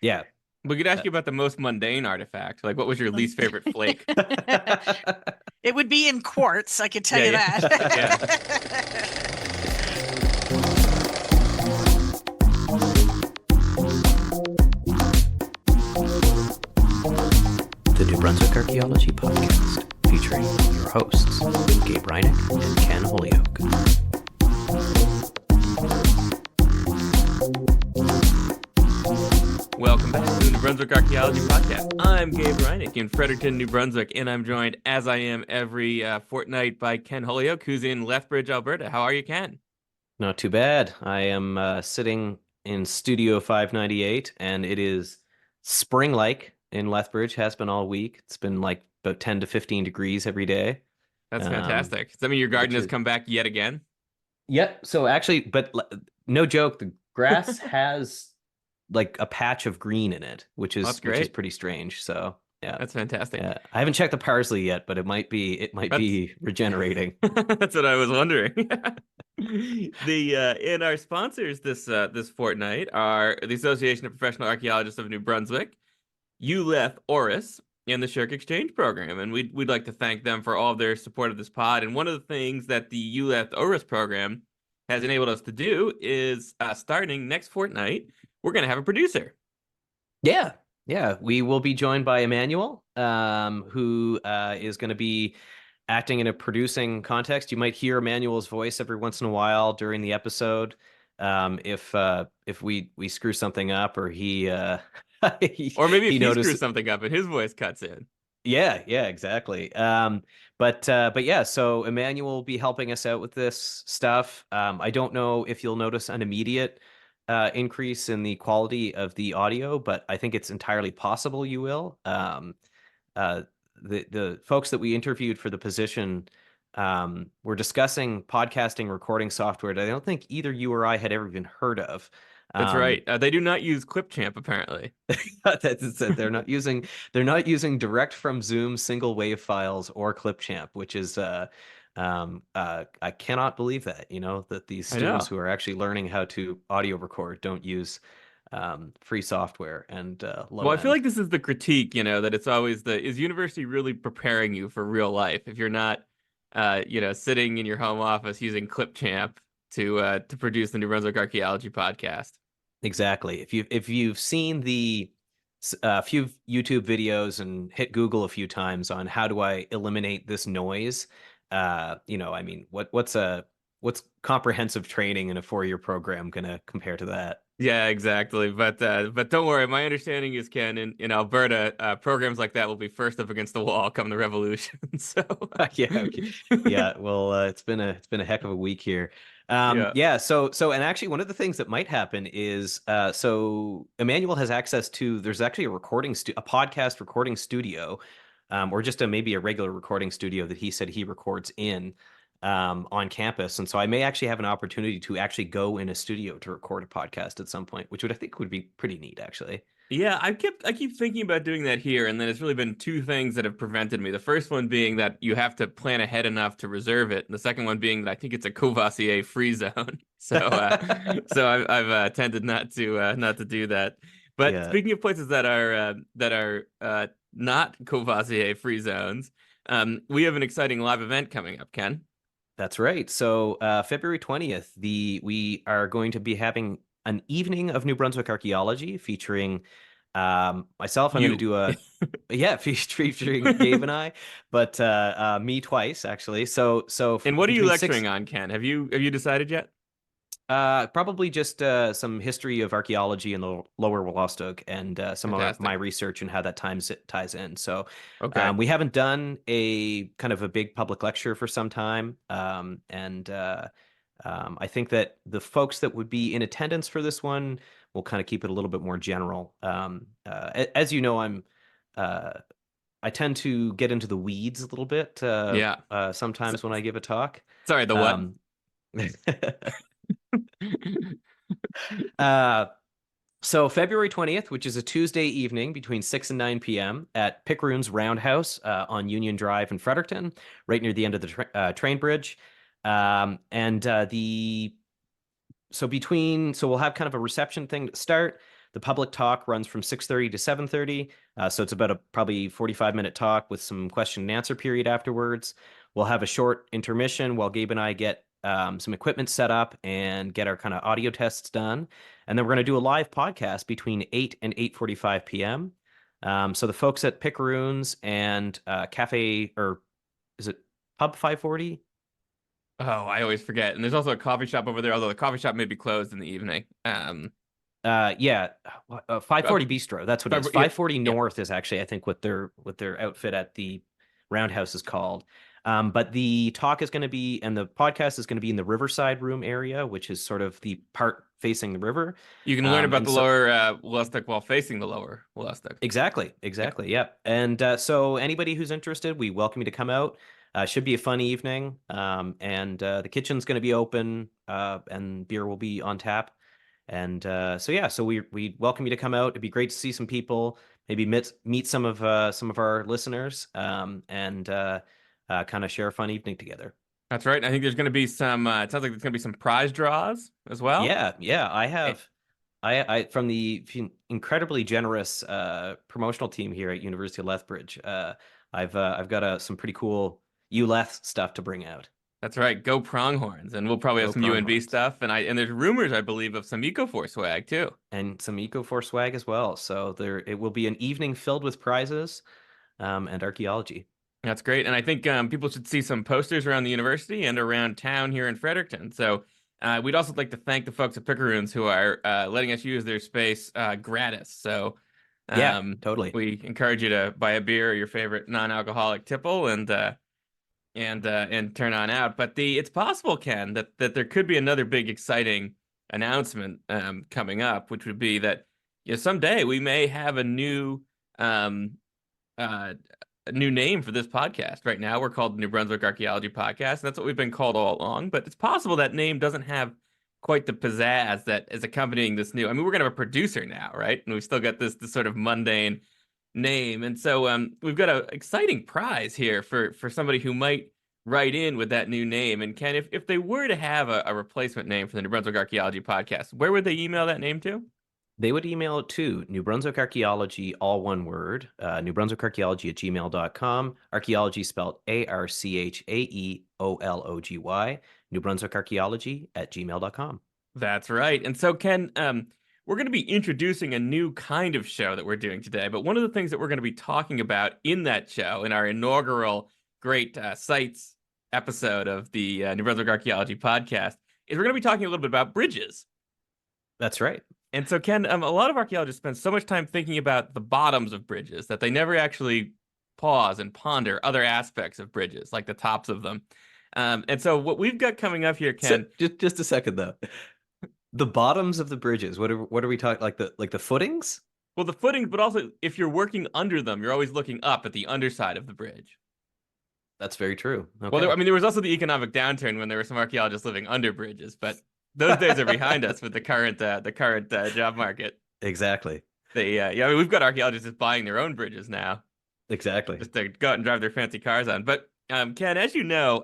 Yeah. We could ask you about the most mundane artifact. Like, what was your least favorite flake? It would be in quartz, I can tell you Yeah. that. The New Brunswick Archaeology Podcast, featuring your hosts, Gabe Reinick and Ken Holyoke. Welcome back to the New Brunswick Archaeology Podcast. I'm Gabe Reinick in Fredericton, New Brunswick, and I'm joined, as I am every fortnight, by Ken Holyoke, who's in Lethbridge, Alberta. How are you, Ken? Not too bad. I am sitting in Studio 598, and it is spring-like in Lethbridge. Has been all week. It's been like about 10 to 15 degrees every day. That's fantastic. Does that mean your garden has is- come back yet again? Yep. So actually, but no joke, the grass has like a patch of green in it, which is pretty strange. So yeah, That's fantastic. yeah. I haven't checked the parsley yet, but it might be regenerating. That's what I was wondering. In our sponsors this fortnight are the Association of Professional Archaeologists of New Brunswick, ULEF Oris, and the Shirk Exchange Program, and we'd like to thank them for all of their support of this pod. And one of the things that the ULEF Oris program has enabled us to do is starting next fortnight, we're going to have a producer. Yeah. We will be joined by Emmanuel, who is going to be acting in a producing context. You might hear Emmanuel's voice every once in a while during the episode. If we screw something up, or he or maybe if he notices screws something up and his voice cuts in. Yeah, exactly. But yeah, so Emmanuel will be helping us out with this stuff. I don't know if you'll notice an immediate increase in the quality of the audio, but I think it's entirely possible you will. The folks that we interviewed for the position were discussing podcasting recording software that I don't think either you or I had ever even heard of. That's right. They do not use Clipchamp, apparently. They're not using direct from Zoom single wave files or Clipchamp, which is I cannot believe that, that these students who are actually learning how to audio record don't use free software and Well, I feel like this is the critique, that it's always is university really preparing you for real life if you're not sitting in your home office using Clipchamp to produce the New Brunswick Archaeology Podcast. Exactly. If you've seen the few YouTube videos and hit Google a few times on how do I eliminate this noise, I mean, what's comprehensive training in a 4-year program gonna compare to that? Yeah, exactly. But don't worry. My understanding is, Ken, in Alberta, programs like that will be first up against the wall come the revolution. So yeah. Well, it's been a heck of a week here. Yeah. So and actually, one of the things that might happen is so Emmanuel has access to. There's actually a podcast recording studio, or just maybe a regular recording studio that he said he records in on campus. And so I may actually have an opportunity to actually go in a studio to record a podcast at some point, which I think would be pretty neat, actually. Yeah, I keep thinking about doing that here, and then it's really been two things that have prevented me. The first one being that you have to plan ahead enough to reserve it, and the second one being that I think it's a Courvoisier free zone. So I've tended not to do that. But speaking of places that are not Courvoisier free zones, we have an exciting live event coming up, Ken. That's right. So February 20th, we are going to be having an evening of New Brunswick archaeology featuring myself. I'm going to do featuring Gabe and I, but me twice actually. So and what are you lecturing on, Ken? Have you decided yet? Probably just some history of archaeology in the Lower Wolastoq and some of my research and how that ties in. So we haven't done a kind of a big public lecture for some time. And I think that the folks that would be in attendance for this one will kind of keep it a little bit more general. As you know, I tend to get into the weeds a little bit sometimes when I give a talk. Sorry, the what? So February 20th, which is a Tuesday evening between 6 and 9 p.m. at Picaroon's Roundhouse on Union Drive in Fredericton, right near the end of the train bridge. So we'll have kind of a reception thing to start. The public talk runs from 6:30 to 7:30. So it's about a probably 45-minute talk with some question and answer period afterwards. We'll have a short intermission while Gabe and I get some equipment set up and get our kind of audio tests done. And then we're going to do a live podcast between 8 and 8:45 p.m. So the folks at Pickeroons and Cafe, or is it Pub 540? Oh, I always forget. And there's also a coffee shop over there, although the coffee shop may be closed in the evening. 540 Bistro. That's what it is. 540 North is actually, I think, what their outfit at the Roundhouse is called. But the talk is going to be, and the podcast is going to be in the Riverside Room area, which is sort of the part facing the river. You can learn about the lower Wolustoq while facing the lower Wolustoq. Exactly. Yeah. And so anybody who's interested, we welcome you to come out. Should be a fun evening. And the kitchen's going to be open, and beer will be on tap. And so we welcome you to come out. It'd be great to see some people, maybe meet some of our listeners, and kind of share a fun evening together. That's right. I think there's going to be some. It sounds like there's going to be some prize draws as well. Yeah. I have. I from the incredibly generous promotional team here at University of Lethbridge. I've got some pretty cool ULeth stuff to bring out. That's right. Go Pronghorns, and we'll probably have some UNB stuff, and there's rumors, I believe, of some Ecoforce swag too, and some Ecoforce swag as well. So it will be an evening filled with prizes, and archaeology. That's great, and I think people should see some posters around the university and around town here in Fredericton. So we'd also like to thank the folks at Pickeroons who are letting us use their space gratis. So yeah, totally. We encourage you to buy a beer or your favorite non-alcoholic tipple and turn on out. But it's possible, Ken, that there could be another big exciting announcement coming up, which would be that someday we may have a new name for this podcast. Right now we're called the New Brunswick Archaeology Podcast, and that's what we've been called all along. But it's possible that name doesn't have quite the pizzazz that is accompanying this new. I mean, we're gonna have a producer now, right? And we've still got this sort of mundane name, and so we've got an exciting prize here for somebody who might write in with that new name. And Ken, if they were to have a replacement name for the New Brunswick Archaeology Podcast, where would they email that name to? They would email it to New Brunswick Archaeology, all one word, New Brunswick Archaeology at gmail.com. Archaeology spelled ARCHAEOLOGY, New Brunswick Archaeology at gmail.com. That's right. And so, Ken, we're going to be introducing a new kind of show that we're doing today. But one of the things that we're going to be talking about in that show, in our inaugural great Cites episode of the New Brunswick Archaeology Podcast, is we're going to be talking a little bit about bridges. That's right. And so, Ken, a lot of archaeologists spend so much time thinking about the bottoms of bridges that they never actually pause and ponder other aspects of bridges, like the tops of them. And so what we've got coming up here, Ken... Just a second, though. The bottoms of the bridges, what are we talking, like the footings? Well, the footings, but also if you're working under them, you're always looking up at the underside of the bridge. That's very true. Okay. Well, there was also the economic downturn when there were some archaeologists living under bridges, but those days are behind us with the current job market. Exactly. We've got archaeologists just buying their own bridges now. Exactly. Just to go out and drive their fancy cars on. But Ken, as you know,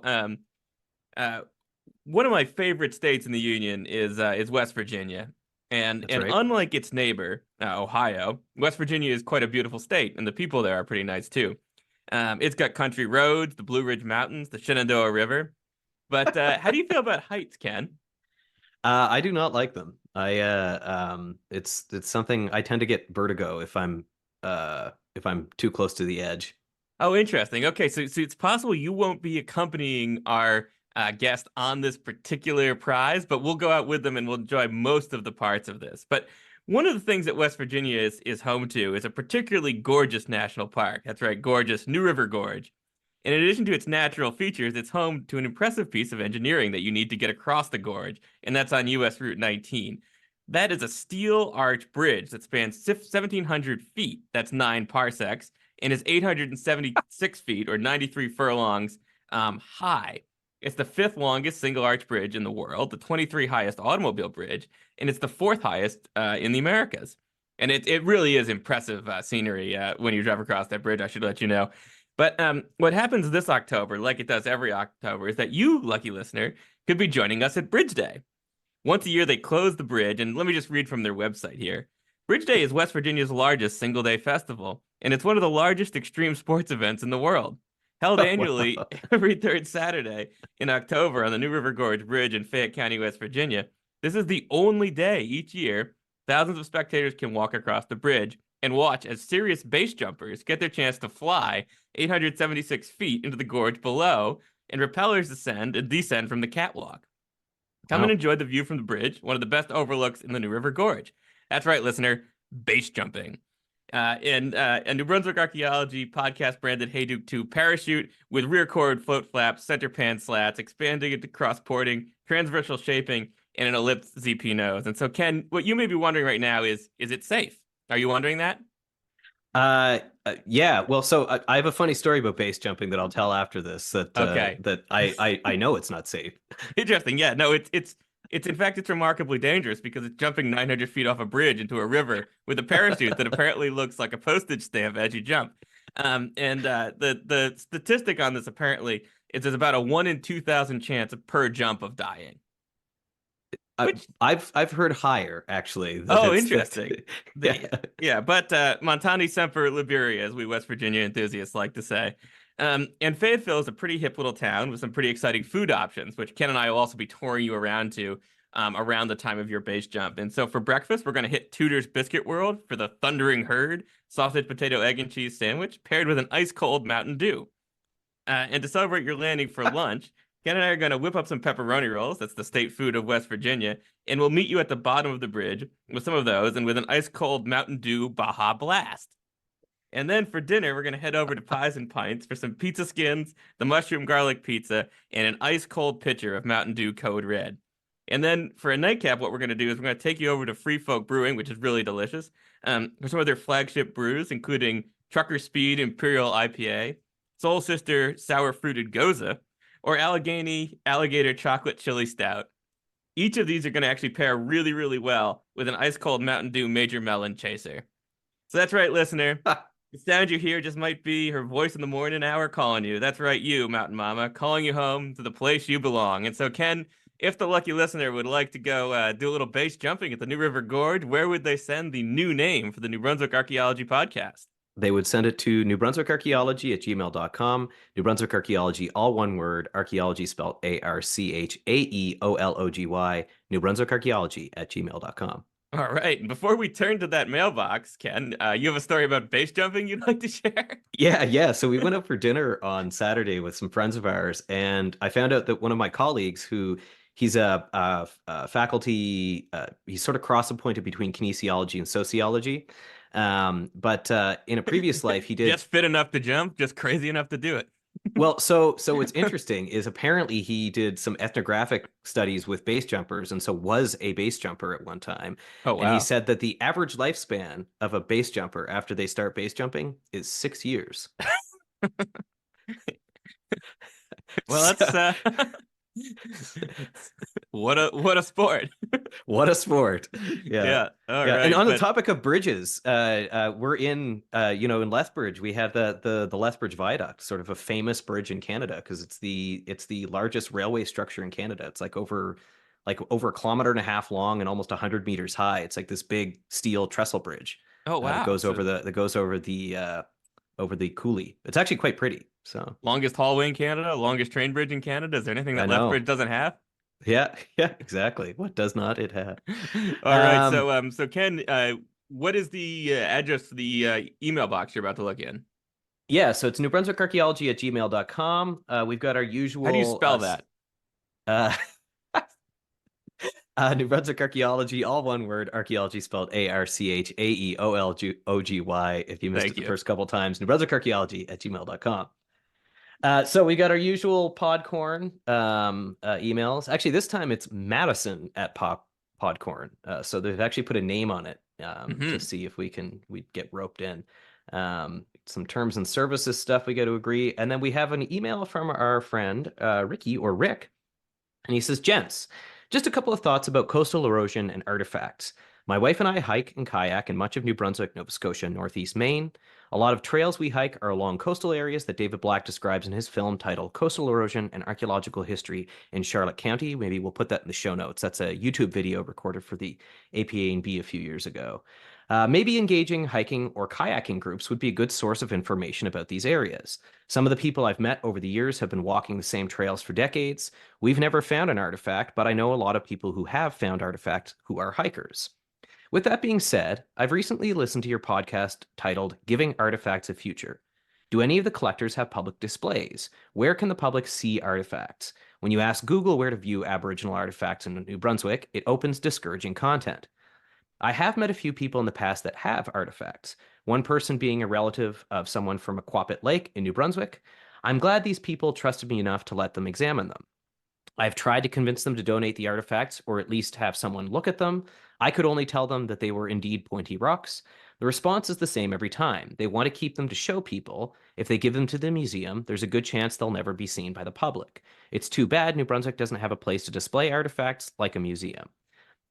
one of my favorite states in the Union is West Virginia, and right. Unlike its neighbor, Ohio, West Virginia is quite a beautiful state, and the people there are pretty nice too. It's got country roads, the Blue Ridge Mountains, the Shenandoah River. But how do you feel about heights, Ken? I do not like them. It's something I tend to get vertigo if I'm too close to the edge. Oh, interesting. Okay, so it's possible you won't be accompanying our guest on this particular prize, but we'll go out with them and we'll enjoy most of the parts of this. But one of the things that West Virginia is home to is a particularly gorgeous national park. That's right, gorgeous New River Gorge. And in addition to its natural features, it's home to an impressive piece of engineering that you need to get across the gorge, and that's on US Route 19. That is a steel arch bridge that spans 1,700 feet, that's 9 parsecs, and is 876 feet, or 93 furlongs, high. It's the 5th longest single arch bridge in the world, the 23 highest automobile bridge, and it's the 4th highest in the Americas. And it really is impressive scenery when you drive across that bridge, I should let you know. But what happens this October, like it does every October, is that you, lucky listener, could be joining us at Bridge Day. Once a year, they close the bridge, and let me just read from their website here. Bridge Day is West Virginia's largest single-day festival, and it's one of the largest extreme sports events in the world. Held annually every third Saturday in October on the New River Gorge Bridge in Fayette County, West Virginia, this is the only day each year thousands of spectators can walk across the bridge and watch as serious base jumpers get their chance to fly 876 feet into the gorge below, and rappellers ascend and descend from the catwalk. Come and enjoy the view from the bridge, one of the best overlooks in the New River Gorge. That's right, listener, base jumping. And a New Brunswick Archaeology Podcast branded Hayduke 2 parachute with rear chord float flaps, center pan slats, expanding into cross-porting, transversal shaping, and an ellipse ZP nose. And so, Ken, what you may be wondering right now is it safe? Are you wondering that? Yeah. Well, so I have a funny story about base jumping that I'll tell after this. That I know it's not safe. Interesting. Yeah. No, it's in fact it's remarkably dangerous because it's jumping 900 feet off a bridge into a river with a parachute that apparently looks like a postage stamp as you jump. The statistic on this apparently is there's about a 1 in 2,000 chance per jump of dying. I've heard higher, actually. Oh, interesting. But Montani semper Liberia, as we West Virginia enthusiasts like to say. And Fayetteville is a pretty hip little town with some pretty exciting food options, which Ken and I will also be touring you around to around the time of your base jump. And so for breakfast, we're going to hit Tudor's Biscuit World for the Thundering Herd sausage, potato, egg, and cheese sandwich paired with an ice-cold Mountain Dew. And to celebrate your landing for lunch, Ken and I are going to whip up some pepperoni rolls. That's the state food of West Virginia. And we'll meet you at the bottom of the bridge with some of those and with an ice-cold Mountain Dew Baja Blast. And then for dinner, we're going to head over to Pies and Pints for some pizza skins, the mushroom garlic pizza, and an ice-cold pitcher of Mountain Dew Code Red. And then for a nightcap, what we're going to do is we're going to take you over to Free Folk Brewing, which is really delicious, for some of their flagship brews, including Trucker Speed Imperial IPA, Soul Sister Sour Fruited Goza, or Allegheny Alligator Chocolate Chili Stout. Each of these are going to actually pair really, really well with an ice-cold Mountain Dew Major Melon Chaser. So that's right, listener. The sound you hear just might be her voice in the morning hour calling you. That's right, you, Mountain Mama, calling you home to the place you belong. And so, Ken, if the lucky listener would like to go do a little base jumping at the New River Gorge, where would they send the new name for the New Brunswick Archaeology Podcast? They would send it to newbrunswickarchaeology@gmail.com. New Brunswick Archaeology, all one word, archaeology spelled ARCHAEOLOGY, newbrunswickarchaeology@gmail.com. All right. And before we turn to that mailbox, Ken, you have a story about base jumping you'd like to share? Yeah. So we went out for dinner on Saturday with some friends of ours, and I found out that one of my colleagues, he's a faculty, he's sort of cross-appointed between kinesiology and sociology. But in a previous life, he did just fit enough to jump, just crazy enough to do it. Well, so what's interesting is apparently he did some ethnographic studies with base jumpers, and so was a base jumper at one time. Oh, wow. And he said that the average lifespan of a base jumper after they start base jumping is 6 years. Well, that's what a sport. What a sport. Yeah. All right. And on the topic of bridges, we're in Lethbridge, we have the Lethbridge Viaduct, sort of a famous bridge in Canada because it's the largest railway structure in Canada. It's like over a kilometer and a half long and almost 100 meters high. It's like this big steel trestle bridge. Oh, wow. That goes over the coulee. It's actually quite pretty. So longest hallway in Canada, longest train bridge in Canada. Is there anything that Lethbridge doesn't have? Yeah, exactly. What does not it have? All right. So Ken, what is the address to the email box you're about to look in? Yeah, so it's newbrunswickarchaeology@gmail.com. We've got our usual. How do you spell that? New Brunswick Archaeology, all one word, archaeology spelled ARCHAEOLOGY. If you missed it the first couple times, newbrunswickarchaeology@gmail.com. So we got our usual Podcorn emails. Actually, this time it's Madison at Podcorn. So they've actually put a name on it to see if we get roped in. Some terms and services stuff we got to agree. And then we have an email from our friend Ricky or Rick. And he says, "Gents, just a couple of thoughts about coastal erosion and artifacts. My wife and I hike and kayak in much of New Brunswick, Nova Scotia, and Northeast Maine. A lot of trails we hike are along coastal areas that David Black describes in his film titled Coastal Erosion and Archaeological History in Charlotte County. Maybe we'll put that in the show notes. That's a YouTube video recorded for the APA&B a few years ago. Maybe engaging hiking or kayaking groups would be a good source of information about these areas. Some of the people I've met over the years have been walking the same trails for decades. We've never found an artifact, but I know a lot of people who have found artifacts who are hikers. With that being said, I've recently listened to your podcast titled Giving Artifacts a Future. Do any of the collectors have public displays? Where can the public see artifacts? When you ask Google where to view Aboriginal artifacts in New Brunswick, it opens discouraging content. I have met a few people in the past that have artifacts, one person being a relative of someone from Aquapit Lake in New Brunswick. I'm glad these people trusted me enough to let them examine them. I've tried to convince them to donate the artifacts or at least have someone look at them. I could only tell them that they were indeed pointy rocks. The response is the same every time. They want to keep them to show people. If they give them to the museum, there's a good chance they'll never be seen by the public. It's too bad New Brunswick doesn't have a place to display artifacts like a museum.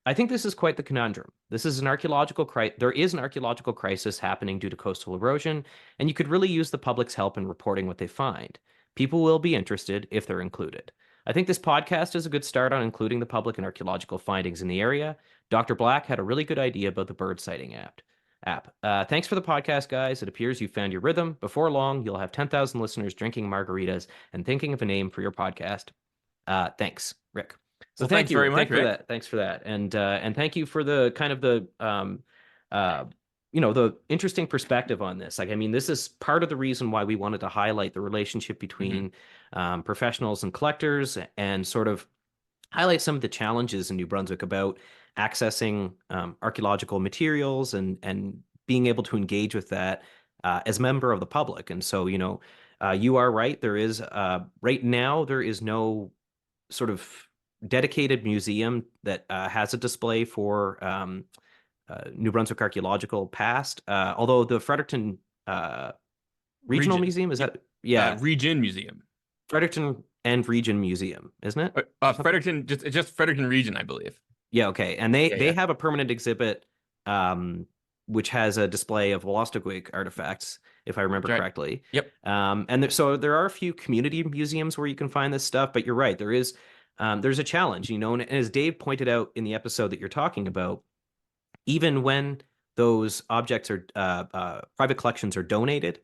I think this is quite the conundrum. There is an archaeological crisis happening due to coastal erosion, and you could really use the public's help in reporting what they find. People will be interested if they're included. I think this podcast is a good start on including the public in archaeological findings in the area. Dr. Black had a really good idea about the bird sighting app. Thanks for the podcast, guys. It appears you found your rhythm. Before long, you'll have 10,000 listeners drinking margaritas and thinking of a name for your podcast. Thanks, Rick. So thank you very much for that. Thanks for that, and thank you for the kind of the the interesting perspective on this. Like, I mean, this is part of the reason why we wanted to highlight the relationship between professionals and collectors, and sort of highlight some of the challenges in New Brunswick about accessing archaeological materials and being able to engage with that as a member of the public. And so, you are right. There is right now there is no sort of dedicated museum that has a display for New Brunswick archaeological past. Although the Fredericton Regional Museum, is that? Yeah. Region Museum. Fredericton and Region Museum, isn't it? Fredericton, just Fredericton Region, I believe. Yeah, okay. And they have a permanent exhibit which has a display of Wolostogwig artifacts, if I remember correctly. Yep. And so there are a few community museums where you can find this stuff, but you're right. There's a challenge, and as Dave pointed out in the episode that you're talking about, even when those objects are private collections are donated,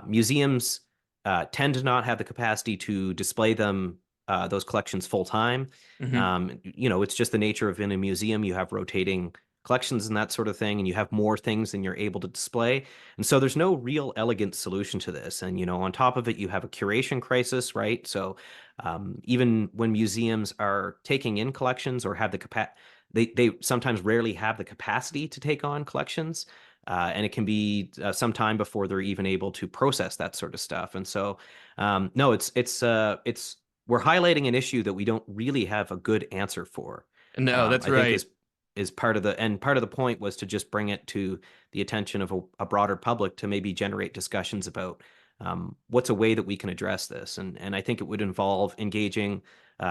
museums tend to not have the capacity to display them, those collections full time. It's just the nature of in a museum, you have rotating collections and that sort of thing, and you have more things than you're able to display. And so there's no real elegant solution to this. And, on top of it, you have a curation crisis, right? So even when museums are taking in collections or have the capacity, they sometimes rarely have the capacity to take on collections. And it can be some time before they're even able to process that sort of stuff. And so, no, it's we're highlighting an issue that we don't really have a good answer for. No, that's right. Think is part of the point was to just bring it to the attention of a broader public to maybe generate discussions about what's a way that we can address this. And I think it would involve engaging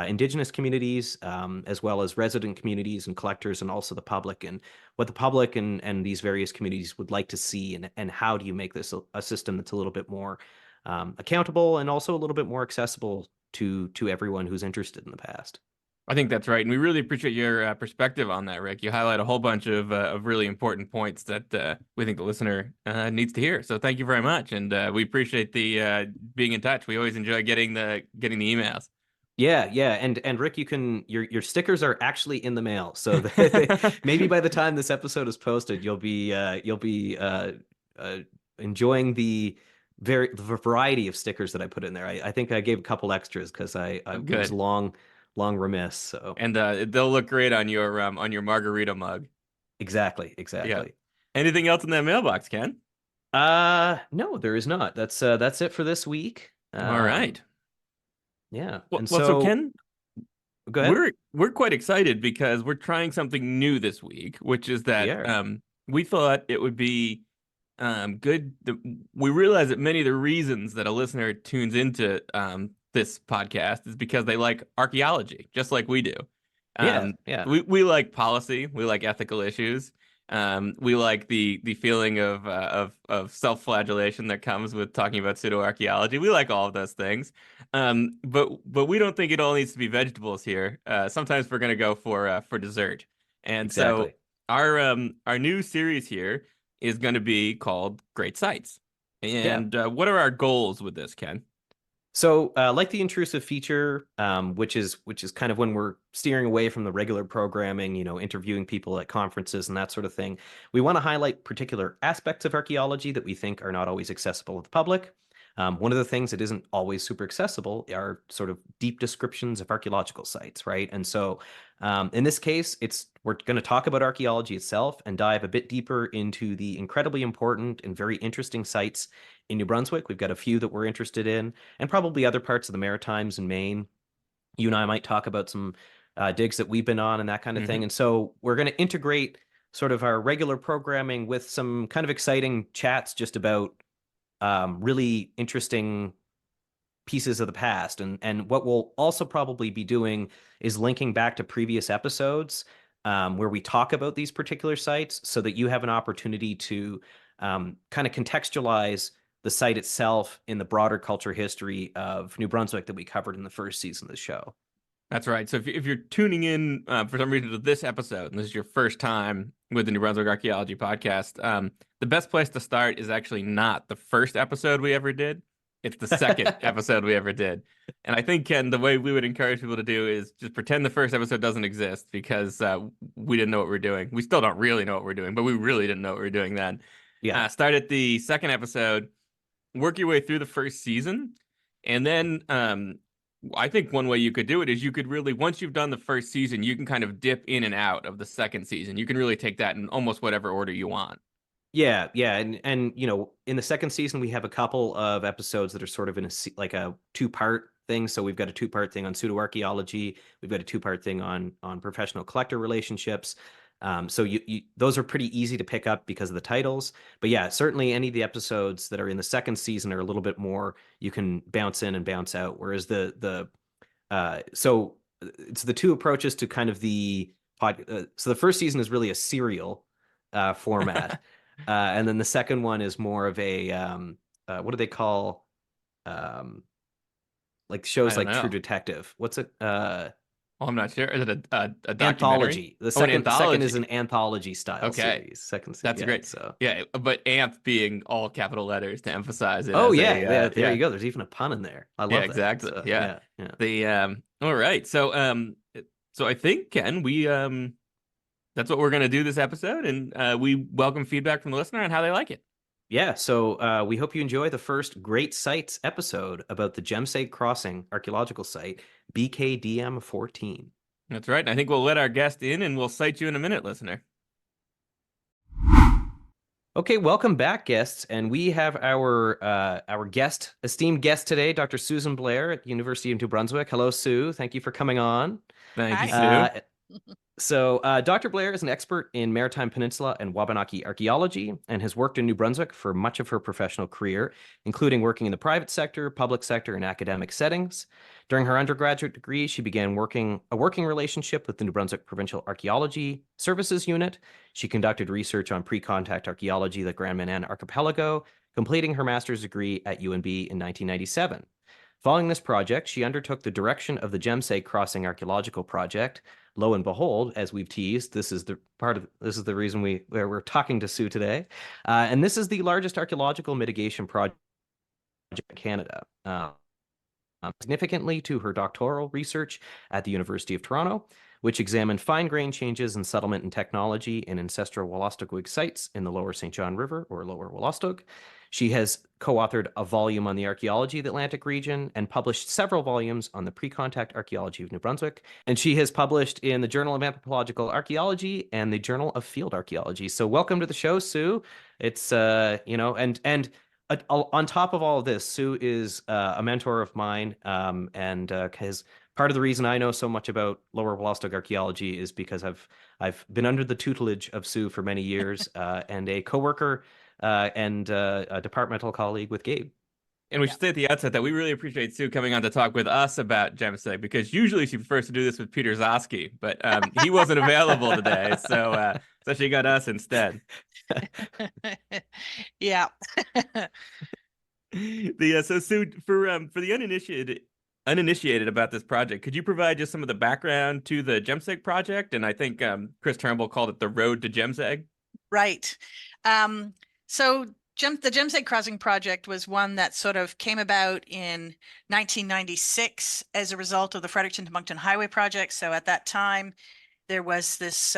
Indigenous communities, as well as resident communities and collectors, and also the public, and what the public and these various communities would like to see, and how do you make this a system that's a little bit more accountable and also a little bit more accessible to everyone who's interested in the past. I think that's right, and we really appreciate your perspective on that, Rick. You highlight a whole bunch of really important points that we think the listener needs to hear. So thank you very much, and we appreciate the being in touch. We always enjoy getting the emails. Yeah, and Rick, your stickers are actually in the mail, so maybe by the time this episode is posted, you'll be enjoying the variety of stickers that I put in there. I think I gave a couple extras because I was long remiss. So, and they'll look great on your margarita mug. Exactly. Yeah. Anything else in that mailbox, Ken? No, there is not. That's it for this week. All right. Yeah. Well, so Ken, go ahead. We're quite excited because we're trying something new this week, which is that we thought it would be good. We realize that many of the reasons that a listener tunes into this podcast is because they like archaeology, just like we do. We like policy. We like ethical issues. We like the feeling of self-flagellation that comes with talking about pseudo-archaeology. We like all of those things. But we don't think it all needs to be vegetables here. Sometimes we're going to go for dessert. And so our new series here is going to be called Great Cites. And what are our goals with this, Ken? So, like the intrusive feature, which is kind of when we're steering away from the regular programming, interviewing people at conferences and that sort of thing, we want to highlight particular aspects of archaeology that we think are not always accessible to the public. One of the things that isn't always super accessible are sort of deep descriptions of archaeological sites, right? And so, in this case, we're going to talk about archaeology itself and dive a bit deeper into the incredibly important and very interesting sites in New Brunswick. We've got a few that we're interested in, and probably other parts of the Maritimes in Maine. You and I might talk about some digs that we've been on and that kind of thing. And so we're going to integrate sort of our regular programming with some kind of exciting chats just about really interesting pieces of the past. And what we'll also probably be doing is linking back to previous episodes where we talk about these particular sites so that you have an opportunity to kind of contextualize the site itself in the broader culture history of New Brunswick that we covered in the first season of the show. That's right. So if you're tuning in for some reason to this episode, and this is your first time with the New Brunswick Archaeology Podcast, the best place to start is actually not the first episode we ever did. It's the second episode we ever did. And I think, Ken, the way we would encourage people to do is just pretend the first episode doesn't exist because we didn't know what we're doing. We still don't really know what we're doing, but we really didn't know what we were doing then. Yeah. Start at the second episode, work your way through the first season, and then I think one way you could do it is you could really, once you've done the first season, you can kind of dip in and out of the second season. You can really take that in almost whatever order you want. Yeah. And in the second season, we have a couple of episodes that are sort of in a two-part thing. So we've got a two-part thing on pseudo-archaeology. We've got a two-part thing on professional collector relationships. So those are pretty easy to pick up because of the titles. But yeah, certainly any of the episodes that are in the second season are a little bit more, you can bounce in and bounce out. Whereas so it's the two approaches to kind of the so the first season is really a serial format. And then the second one is more of a what do they call like shows like True Detective? What's it? I'm not sure. Is it a anthology? The second is an anthology style series. That's great. So but anth being all capital letters to emphasize it. Oh there you go. There's even a pun in there. I love that. Exactly. So, yeah. All right. So I think, Ken, we that's what we're gonna do this episode, and we welcome feedback from the listener on how they like it. Yeah, so we hope you enjoy the first Great Cites episode about the Jemseg Crossing Archaeological Site, BKDM 14. That's right. I think we'll let our guest in, and we'll cite you in a minute, listener. Okay, welcome back, guests. And we have our esteemed guest today, Dr. Susan Blair at the University of New Brunswick. Hello, Sue. Thank you for coming on. Thank you, Sue. So Dr. Blair is an expert in Maritime Peninsula and Wabanaki archaeology and has worked in New Brunswick for much of her professional career, including working in the private sector, public sector, and academic settings. During her undergraduate degree, she began a working relationship with the New Brunswick Provincial Archaeology Services Unit. She conducted research on pre-contact archaeology, the Grand Manan Archipelago, completing her master's degree at UNB in 1997. Following this project, she undertook the direction of the Jemseg Crossing Archaeological Project. Lo and behold, as we've teased, this is the reason we're talking to Sue today, and this is the largest archaeological mitigation project in Canada. Significantly to her doctoral research at the University of Toronto, which examined fine-grained changes in settlement and technology in ancestral Wolastoqig sites in the Lower St. John River, or Lower Wolastoq. She has co-authored a volume on the archaeology of the Atlantic region and published several volumes on the pre-contact archaeology of New Brunswick. And she has published in the Journal of Anthropological Archaeology and the Journal of Field Archaeology. So welcome to the show, Sue. It's, on top of all of this, Sue is a mentor of mine, and has part of the reason I know so much about Lower Wolastoq archaeology is because I've been under the tutelage of Sue for many years, and a coworker and a departmental colleague with Gabe. And we should say at the outset that we really appreciate Sue coming on to talk with us about Jemseg, because usually she prefers to do this with Peter Zosky, but he wasn't available today, so she got us instead. Yeah. So Sue, for the uninitiated uninitiated about this project, could you provide just some of the background to the Jemseg project? And I think Chris Turnbull called it the Road to Jemseg. Right. So the Jemseg Crossing project was one that sort of came about in 1996 as a result of the Fredericton to Moncton Highway project. So at that time, there was this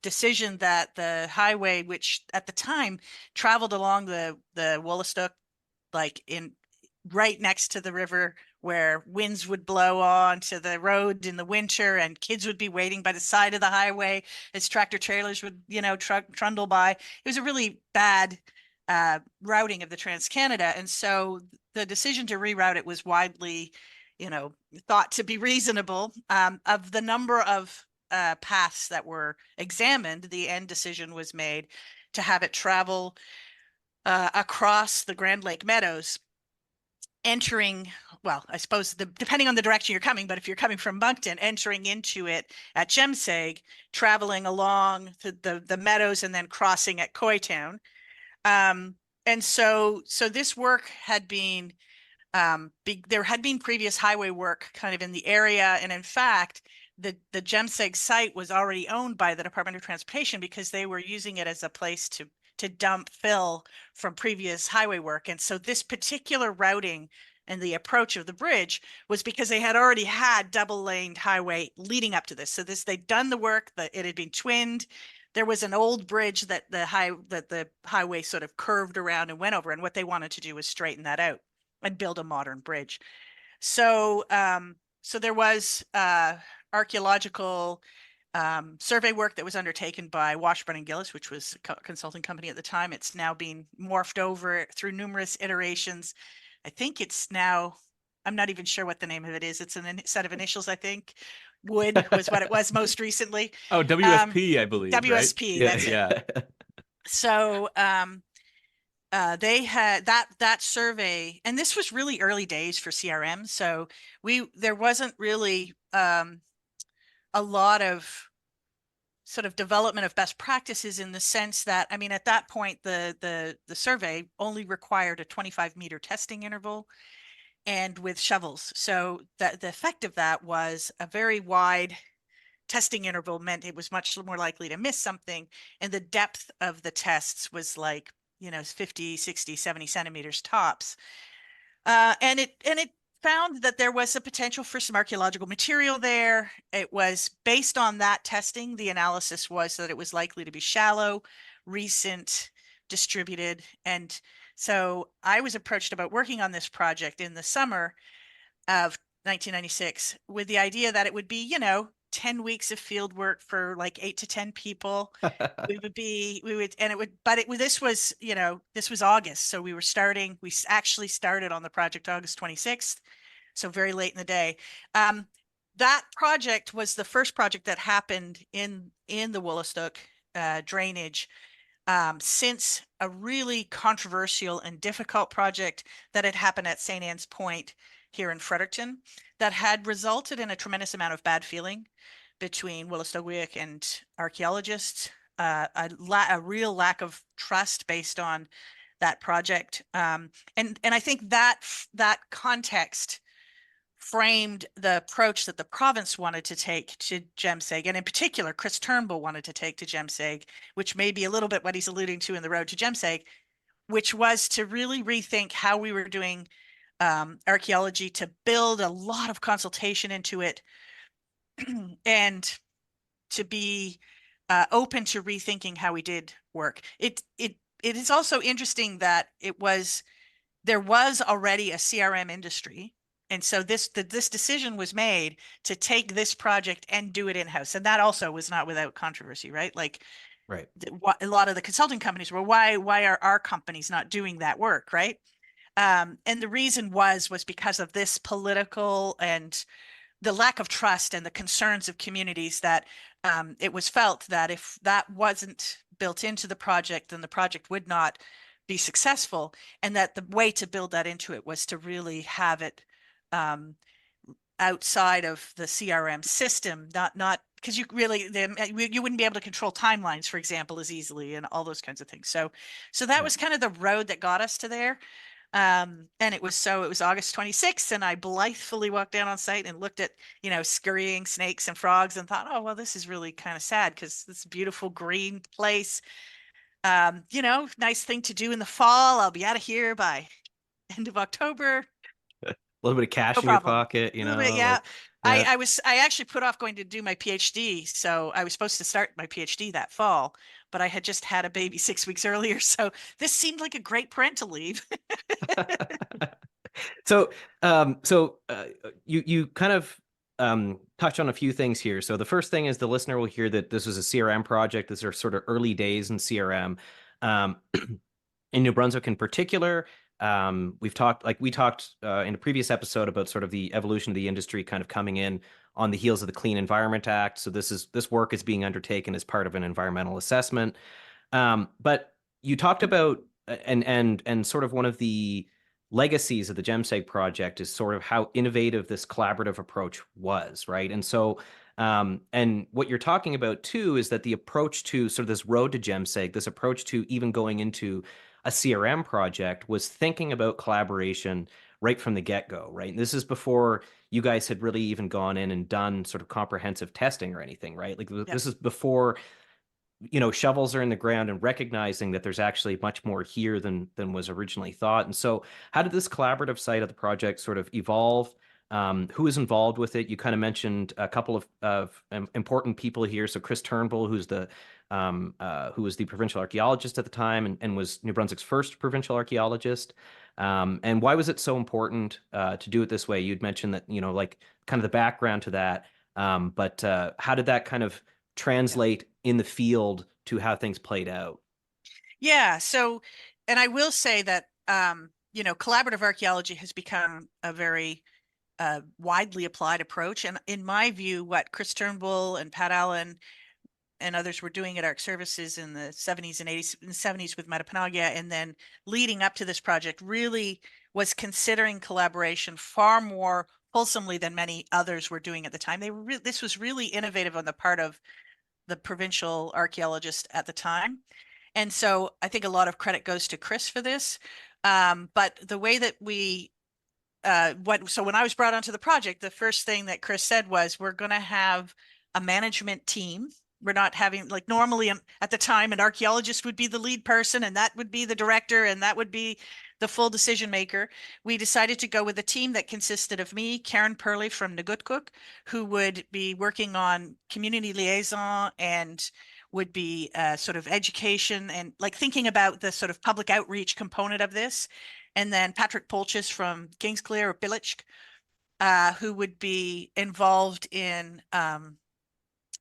decision that the highway, which at the time traveled along the Wollastook, like right next to the river, where winds would blow onto the road in the winter and kids would be waiting by the side of the highway as tractor trailers would, trundle by. It was a really bad routing of the Trans-Canada. And so the decision to reroute it was widely, thought to be reasonable. Of the number of paths that were examined, the end decision was made to have it travel across the Grand Lake Meadows, entering, well, I suppose depending on the direction you're coming, but if you're coming from Moncton, entering into it at Jemseg, traveling along the meadows and then crossing at Coytown. And so this work had been, there had been previous highway work kind of in the area. And in fact, the Jemseg site was already owned by the Department of Transportation because they were using it as a place to dump fill from previous highway work. And so this particular routing and the approach of the bridge was because they had already had double-laned highway leading up to this. So they'd done the work, that it had been twinned. There was an old bridge that the highway sort of curved around and went over. And what they wanted to do was straighten that out and build a modern bridge. So there was archaeological survey work that was undertaken by Washburn and Gillis, which was a consulting company at the time. It's now been morphed over through numerous iterations. I think it's now, I'm not even sure what the name of it is. It's a set of initials, I think. Wood was what it was most recently. Oh, WSP, I believe. WSP, right? that's it. So they had that survey, and this was really early days for CRM. So there wasn't really a lot of sort of development of best practices, in the sense that, I mean, at that point, the survey only required a 25-meter testing interval and with shovels. So the effect of that was a very wide testing interval meant it was much more likely to miss something. And the depth of the tests was like, 50, 60, 70 centimeters tops. And it found that there was a potential for some archaeological material there. It was based on that testing. The analysis was that it was likely to be shallow, recent, distributed. And so I was approached about working on this project in the summer of 1996 with the idea that it would be, 10 weeks of field work for like 8 to 10 people. This was August. So we actually started on the project August 26th. So very late in the day. That project was the first project that happened in the Wollastook drainage since a really controversial and difficult project that had happened at St. Anne's Point here in Fredericton that had resulted in a tremendous amount of bad feeling between Wollastowiak and archaeologists, a real lack of trust based on that project. And I think that context framed the approach that the province wanted to take to Jemseg, and in particular, Chris Turnbull wanted to take to Jemseg, which may be a little bit what he's alluding to in the Road to Jemseg, which was to really rethink how we were doing archaeology, to build a lot of consultation into it, and to be open to rethinking how we did work. It is also interesting that there was already a CRM industry. And so this decision was made to take this project and do it in-house. And that also was not without controversy, right? Like, right. A lot of the consulting companies were, why are our companies not doing that work, right? And the reason was because of this political and the lack of trust and the concerns of communities, that it was felt that if that wasn't built into the project, then the project would not be successful. And that the way to build that into it was to really have it outside of the CRM system, not because you wouldn't be able to control timelines, for example, as easily, and all those kinds of things. So that was kind of the road that got us to there. And it was August 26th, and I blithely walked down on site and looked at, scurrying snakes and frogs and thought, oh, well, this is really kind of sad because this beautiful green place, nice thing to do in the fall. I'll be out of here by end of October. A little bit of cash No in your problem. pocket, A little bit, yeah. Like, yeah. I actually put off going to do my PhD. So I was supposed to start my PhD that fall, but I had just had a baby 6 weeks earlier. So this seemed like a great parental leave. So, you kind of touched on a few things here. So the first thing is the listener will hear that this was a CRM project. These are sort of early days in CRM. In New Brunswick in particular, we talked in a previous episode about sort of the evolution of the industry kind of coming in on the heels of the Clean Environment Act. So this work is being undertaken as part of an environmental assessment. But you talked about and sort of one of the legacies of the Jemseg project is sort of how innovative this collaborative approach was, right? And so and what you're talking about too is that the approach to sort of this road to Jemseg, this approach to even going into a CRM project was thinking about collaboration right from the get-go, right? And this is before you guys had really even gone in and done sort of comprehensive testing or anything, right? Like this is before shovels are in the ground and recognizing that there's actually much more here than was originally thought. And so how did this collaborative side of the project sort of evolve? Who is involved with it? You kind of mentioned a couple of important people here. So Chris Turnbull, who was the provincial archaeologist at the time and was New Brunswick's first provincial archaeologist. And why was it so important to do it this way? You'd mentioned that, like kind of the background to that. But how did that kind of translate in the field to how things played out? Yeah. So, and I will say that, collaborative archaeology has become a very widely applied approach. And in my view, what Chris Turnbull and Pat Allen and others were doing at Arc Services in the 70s and 80s, in the 70s with Metapanagia, and then leading up to this project really was considering collaboration far more wholesomely than many others were doing at the time. This was really innovative on the part of the provincial archaeologist at the time. And so I think a lot of credit goes to Chris for this. But the way that so when I was brought onto the project, the first thing that Chris said was, we're going to have a management team. We're not having, like normally at the time, an archaeologist would be the lead person and that would be the director and that would be the full decision maker. We decided to go with a team that consisted of me, Karen Purley from Nagutkuk, who would be working on community liaison and would be sort of education and like thinking about the sort of public outreach component of this. And then Patrick Polchis from Kingsclear or Pilichk, who would be involved in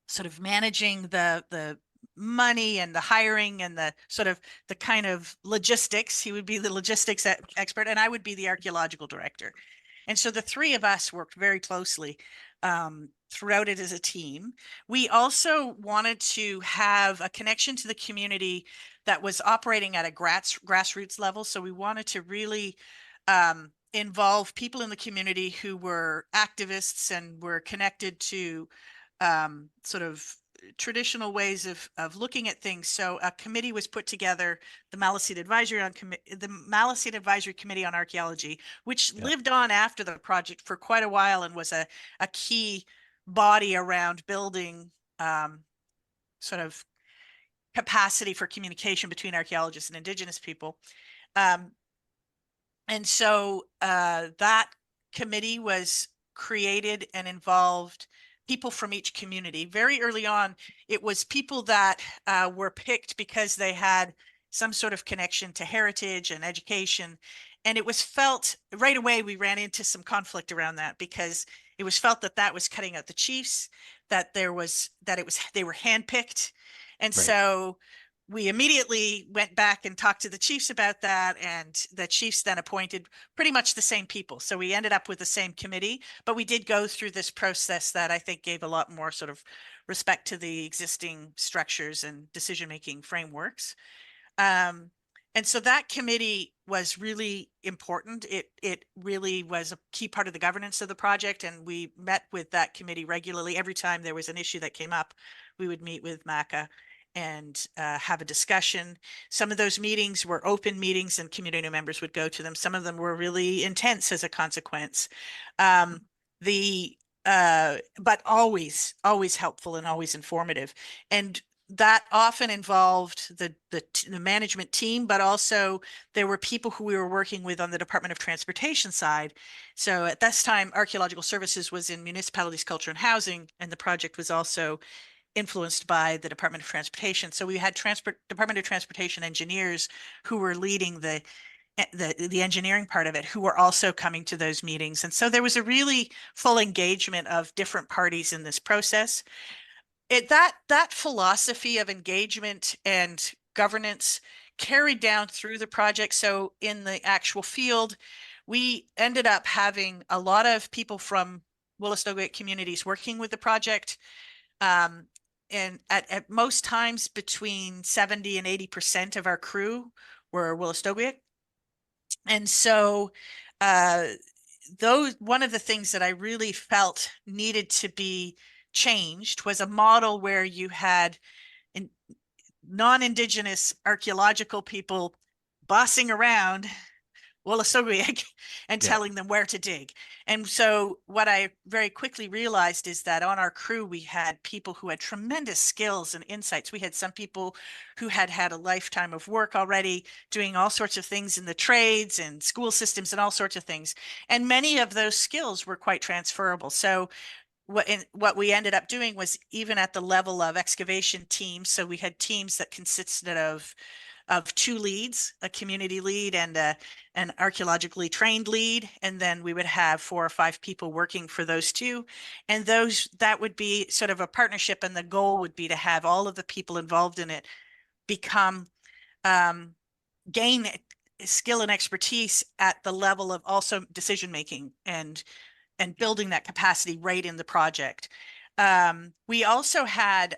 sort of managing the money and the hiring and the sort of the kind of logistics. He would be the logistics expert, and I would be the archaeological director. And so the three of us worked very closely throughout it as a team. We also wanted to have a connection to the community that was operating at a grassroots level. So we wanted to really involve people in the community who were activists and were connected to sort of traditional ways of looking at things. So a committee was put together, the Maliseet Advisory Committee on Archaeology, which lived on after the project for quite a while and was a key body around building sort of capacity for communication between archaeologists and Indigenous people. And so that committee was created and involved people from each community. Very early on, it was people that were picked because they had some sort of connection to heritage and education. And it was felt right away, we ran into some conflict around that because it was felt that was cutting out the chiefs, that they were handpicked. And so we immediately went back and talked to the chiefs about that, and the chiefs then appointed pretty much the same people. So we ended up with the same committee, but we did go through this process that I think gave a lot more sort of respect to the existing structures and decision-making frameworks. And so that committee was really important. It really was a key part of the governance of the project, and we met with that committee regularly. Every time there was an issue that came up, we would meet with MACA and have a discussion. Some of those meetings were open meetings and community members would go to them. Some of them were really intense as a consequence. But always helpful and always informative. And that often involved the management team, but also there were people who we were working with on the Department of Transportation side. So at this time, Archaeological Services was in Municipalities, Culture and Housing, and the project was also influenced by the Department of Transportation. So we had Department of Transportation engineers who were leading the engineering part of it, who were also coming to those meetings. And so there was a really full engagement of different parties in this process. That philosophy of engagement and governance carried down through the project. So in the actual field, we ended up having a lot of people from Wolastoqiyik communities working with the project. And at most times between 70 and 80% of our crew were Wolastoqiyik. And so one of the things that I really felt needed to be changed was a model where you had non-Indigenous archaeological people bossing around Wolastoqiyik and telling them where to dig. And so what I very quickly realized is that on our crew, we had people who had tremendous skills and insights. We had some people who had had a lifetime of work already doing all sorts of things in the trades and school systems and all sorts of things. And many of those skills were quite transferable. So what we ended up doing was, even at the level of excavation teams, so we had teams that consisted of two leads, a community lead and an archaeologically trained lead, and then we would have 4 or 5 people working for those two, and that would be sort of a partnership, and the goal would be to have all of the people involved in it become gain skill and expertise at the level of also decision making and building that capacity right in the project. We also had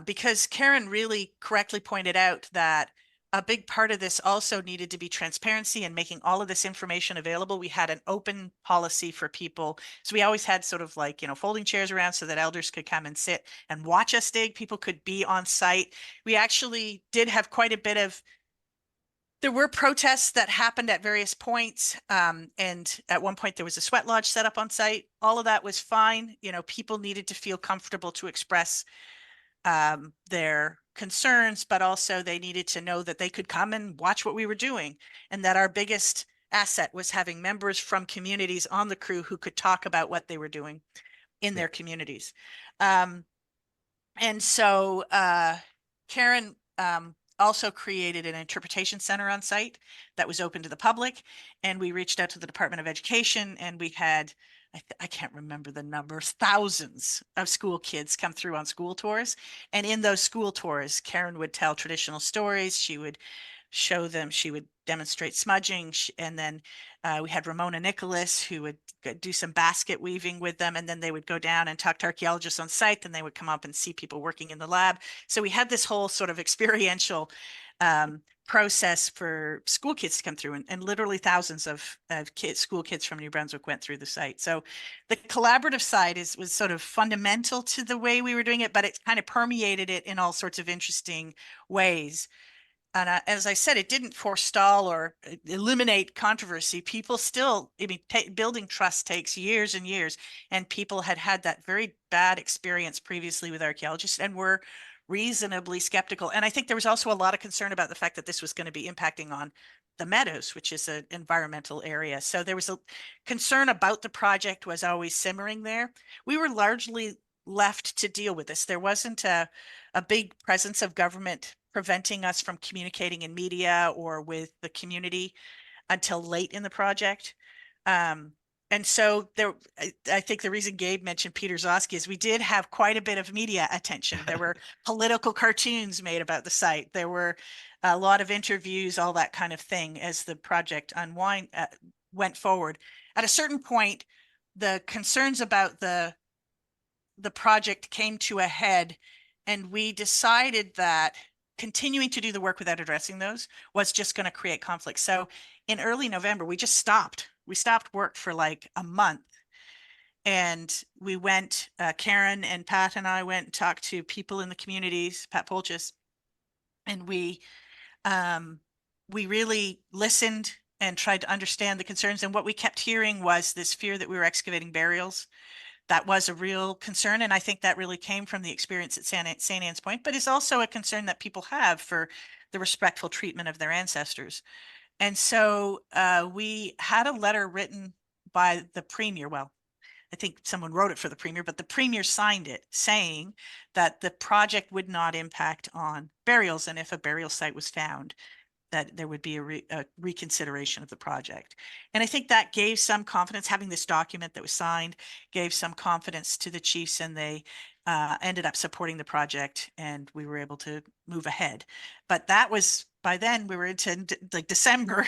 because Karen really correctly pointed out that a big part of this also needed to be transparency and making all of this information available. We had an open policy for people. So we always had sort of like, folding chairs around so that elders could come and sit and watch us dig. People could be on site. We actually did have quite a bit of, there were protests that happened at various points. And at one point there was a sweat lodge set up on site. All of that was fine. People needed to feel comfortable to express their concerns, but also they needed to know that they could come and watch what we were doing, and that our biggest asset was having members from communities on the crew who could talk about what they were doing in their communities. And so Karen also created an interpretation center on site that was open to the public, and we reached out to the Department of Education, and we had, I can't remember the numbers, thousands of school kids come through on school tours. And in those school tours, Karen would tell traditional stories. She would show them, she would demonstrate smudging. And then we had Ramona Nicholas, who would do some basket weaving with them. And then they would go down and talk to archaeologists on site. Then they would come up and see people working in the lab. So we had this whole sort of experiential process for school kids to come through, and literally thousands of school kids from New Brunswick went through the site. So the collaborative side was sort of fundamental to the way we were doing it, but it kind of permeated it in all sorts of interesting ways. And as I said, it didn't forestall or eliminate controversy. People still, building trust takes years and years, and people had that very bad experience previously with archaeologists and were reasonably skeptical. And I think there was also a lot of concern about the fact that this was going to be impacting on the meadows, which is an environmental area. So there was a concern about the project was always simmering there. We were largely left to deal with this. There wasn't a big presence of government preventing us from communicating in media or with the community until late in the project. And so I think the reason Gabe mentioned Peter Zosky is we did have quite a bit of media attention. There were political cartoons made about the site. There were a lot of interviews, all that kind of thing as the project went forward. At a certain point, the concerns about the project came to a head, and we decided that continuing to do the work without addressing those was just going to create conflict. So in early November, we just stopped. We stopped work for like a month. And we went, Karen and Pat and I went and talked to people in the communities, Pat Polchis, and we really listened and tried to understand the concerns. And what we kept hearing was this fear that we were excavating burials. That was a real concern. And I think that really came from the experience at St. Anne's Point, but it's also a concern that people have for the respectful treatment of their ancestors. And so we had a letter written by the premier. Well, I think someone wrote it for the premier, but the premier signed it saying that the project would not impact on burials. And if a burial site was found, that there would be a reconsideration of the project. And I think that gave some confidence. Having this document that was signed gave some confidence to the chiefs, and they ended up supporting the project, and we were able to move ahead. But that was, by then we were into like December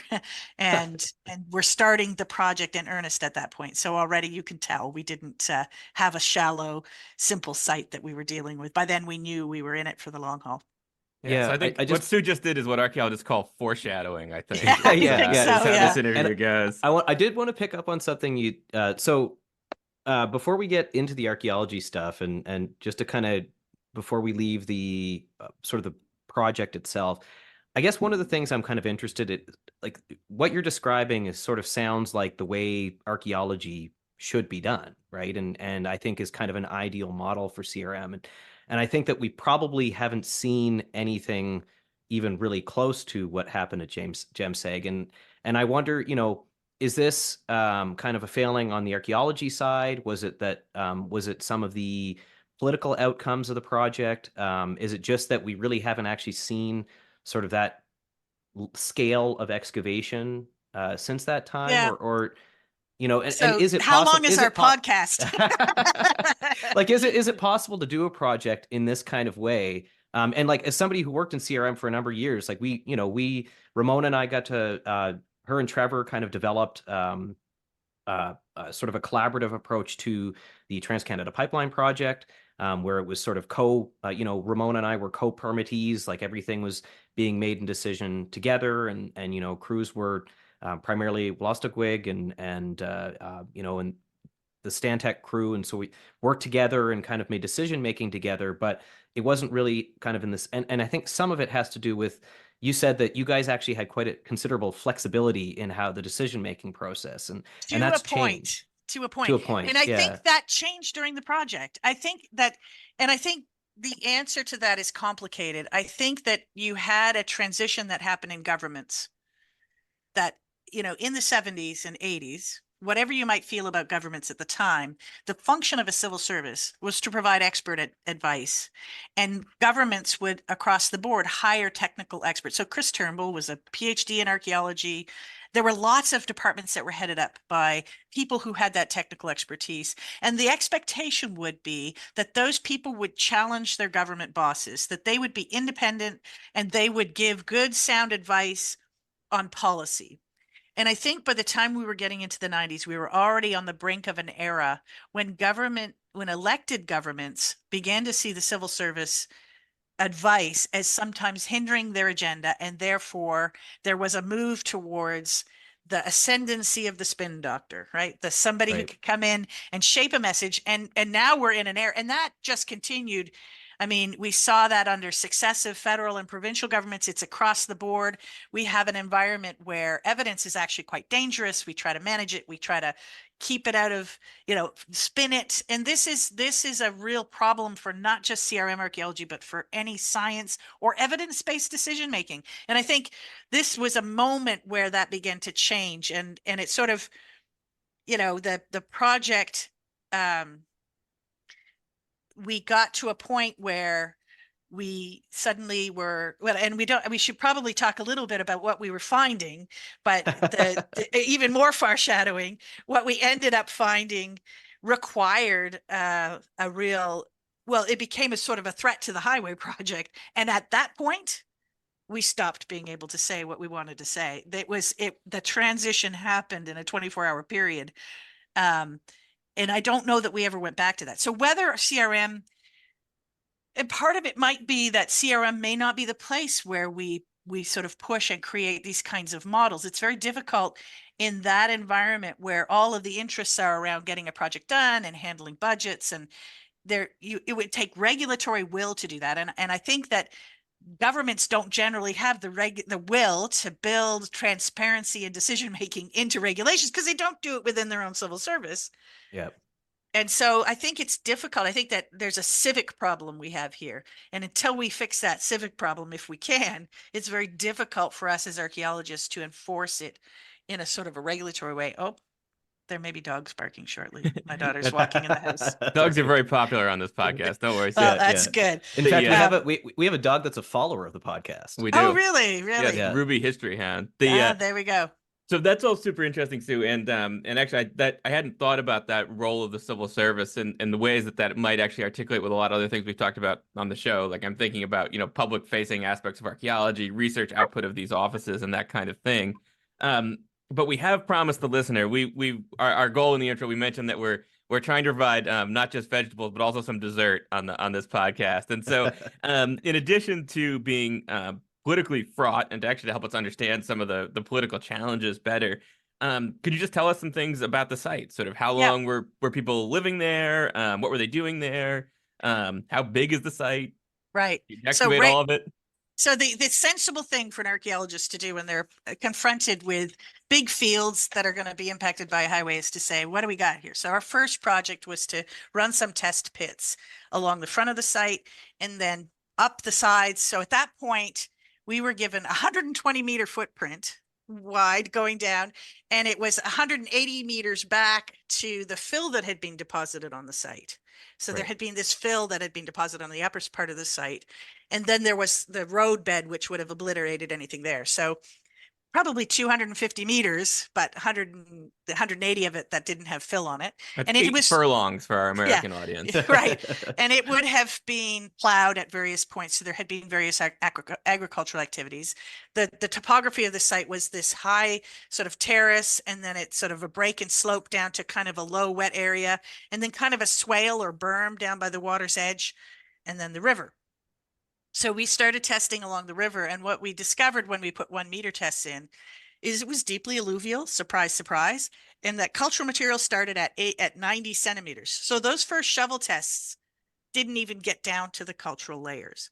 and we're starting the project in earnest at that point. So already you can tell we didn't have a shallow, simple site that we were dealing with. By then we knew we were in it for the long haul. Yeah, so I think what Sue just did is what archaeologists call foreshadowing, I think. Yeah, That's how this interview goes. I did want to pick up on something you before we get into the archaeology stuff and just to kind of before we leave the sort of the project itself, I guess one of the things I'm kind of interested in, like what you're describing is sort of sounds like the way archaeology should be done, right? And I think is kind of an ideal model for CRM. And I think that we probably haven't seen anything even really close to what happened at Jemseg. And I wonder, is this kind of a failing on the archaeology side? Was it that was it some of the political outcomes of the project? Is it just that we really haven't actually seen sort of that scale of excavation since that time? Yeah. Or and is it how long is our podcast? Like, is it possible to do a project in this kind of way? And like, as somebody who worked in CRM for a number of years, like Ramona and I got to, her and Trevor kind of developed sort of a collaborative approach to the Trans-Canada Pipeline project, where it was sort of Ramona and I were co-permittees, like everything was being made in decision together, and crews were primarily Wolastoqwig and the Stantec crew. And so we worked together and kind of made decision making together, but it wasn't really kind of in this. And I think some of it has to do with, you said that you guys actually had quite a considerable flexibility in how the decision making process, and that's changed. To a point. And I think that changed during the project. I think the answer to that is complicated. I think that you had a transition that happened in governments that, in the 70s and 80s, whatever you might feel about governments at the time, the function of a civil service was to provide expert advice. And governments would, across the board, hire technical experts. So Chris Turnbull was a PhD in archaeology. There were lots of departments that were headed up by people who had that technical expertise. And the expectation would be that those people would challenge their government bosses, that they would be independent, and they would give good, sound advice on policy. And I think by the time we were getting into the 90s, we were already on the brink of an era when elected governments began to see the civil service advice as sometimes hindering their agenda. And therefore, there was a move towards the ascendancy of the spin doctor, right? Somebody who could come in and shape a message. And now we're in an era, and that just continued. I mean, we saw that under successive federal and provincial governments. It's across the board. We have an environment where evidence is actually quite dangerous. We try to manage it. We try to keep it out of, spin it. And this is a real problem for not just CRM archaeology, but for any science or evidence-based decision making. And I think this was a moment where that began to change. And it sort of, the project, we got to a point where we suddenly were, and we should probably talk a little bit about what we were finding, but the even more foreshadowing, what we ended up finding required it became a sort of a threat to the highway project. And at that point, we stopped being able to say what we wanted to say. The transition happened in a 24-hour period. And I don't know that we ever went back to that. So whether CRM, and part of it might be that CRM may not be the place where we we sort of push and create these kinds of models. It's very difficult in that environment where all of the interests are around getting a project done and handling budgets, and it would take regulatory will to do that. And I think that governments don't generally have the will to build transparency and decision making into regulations because they don't do it within their own civil service. Yeah. And so I think it's difficult. I think that there's a civic problem we have here. And until we fix that civic problem, if we can, it's very difficult for us as archaeologists to enforce it in a sort of a regulatory way. Oh, there may be dogs barking shortly. My daughter's walking in the house. Dogs are very popular on this podcast. Don't worry. Well, that's good. In fact, we have a dog that's a follower of the podcast. We do. Oh, really? Really? Yeah. Ruby History Hound. There we go. So that's all super interesting, Sue. And actually, I hadn't thought about that role of the civil service and the ways that might actually articulate with a lot of other things we've talked about on the show. Like I'm thinking about, public facing aspects of archaeology, research output of these offices and that kind of thing. But we have promised the listener, our goal in the intro, we mentioned that we're trying to provide not just vegetables, but also some dessert on this podcast. And so in addition to being politically fraught and to actually help us understand some of the political challenges better, could you just tell us some things about the site? Sort of how long were people living there? What were they doing there? How big is the site? Right. Did you excavate all of it? So the sensible thing for an archaeologist to do when they're confronted with big fields that are going to be impacted by a highway is to say, what do we got here? So our first project was to run some test pits along the front of the site and then up the sides. So at that point, we were given a 120-meter footprint wide going down, and it was 180 meters back to the fill that had been deposited on the site. So there had been this fill that had been deposited on the upper part of the site. And then there was the road bed, which would have obliterated anything there. So probably 250 meters, but 180 of it that didn't have fill on it. That's 8 furlongs for our American audience. Right. And it would have been plowed at various points. So there had been various agricultural activities. The topography of the site was this high sort of terrace, and then it's sort of a break and slope down to kind of a low wet area, and then kind of a swale or berm down by the water's edge, and then the river. So we started testing along the river, and what we discovered when we put 1 meter tests in is it was deeply alluvial, surprise, surprise, and that cultural material started at 90 centimeters. So those first shovel tests didn't even get down to the cultural layers.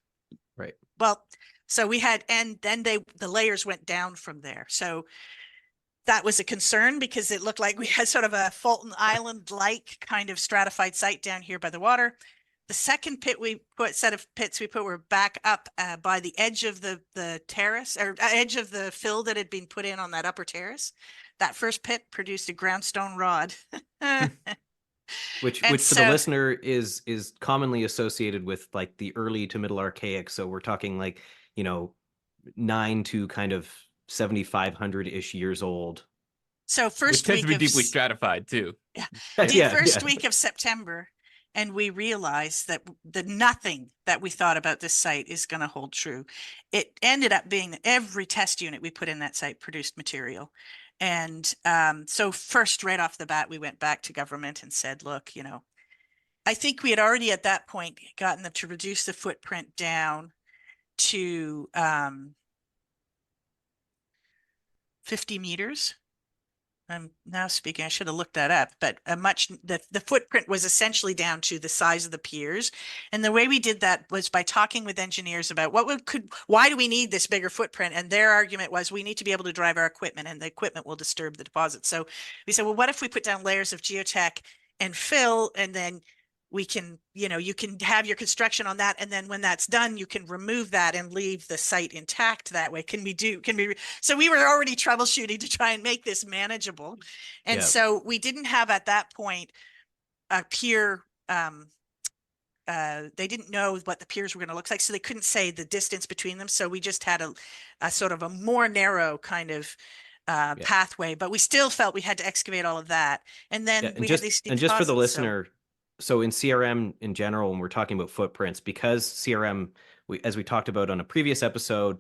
Right. Well, so we had, and then the layers went down from there. So that was a concern because it looked like we had sort of a Fulton Island-like kind of stratified site down here by the water. The second set of pits we put were back up by the edge of the terrace, or edge of the fill that had been put in on that upper terrace. That first pit produced a groundstone rod. Which for the listener is commonly associated with like the early to middle Archaic. So we're talking like, 9 to kind of 7,500-ish years old. So first week tends to be deeply stratified too. Yeah. First week of September. And we realized that the nothing that we thought about this site is going to hold true. It ended up being that every test unit we put in that site produced material. And so first, right off the bat, we went back to government and said, look, I think we had already at that point gotten them to reduce the footprint down to 50 meters. I'm now speaking, I should have looked that up, but the footprint was essentially down to the size of the piers. And the way we did that was by talking with engineers about why do we need this bigger footprint? And their argument was we need to be able to drive our equipment, and the equipment will disturb the deposit. So we said, well, what if we put down layers of geotech and fill, and then we can, you can have your construction on that. And then when that's done, you can remove that and leave the site intact that way. So we were already troubleshooting to try and make this manageable. And so we didn't have at that point a pier. They didn't know what the piers were going to look like. So they couldn't say the distance between them. So we just had a sort of a more narrow kind of pathway, but we still felt we had to excavate all of that. And then just for the listener, so in CRM in general, when we're talking about footprints, because CRM, as we talked about on a previous episode,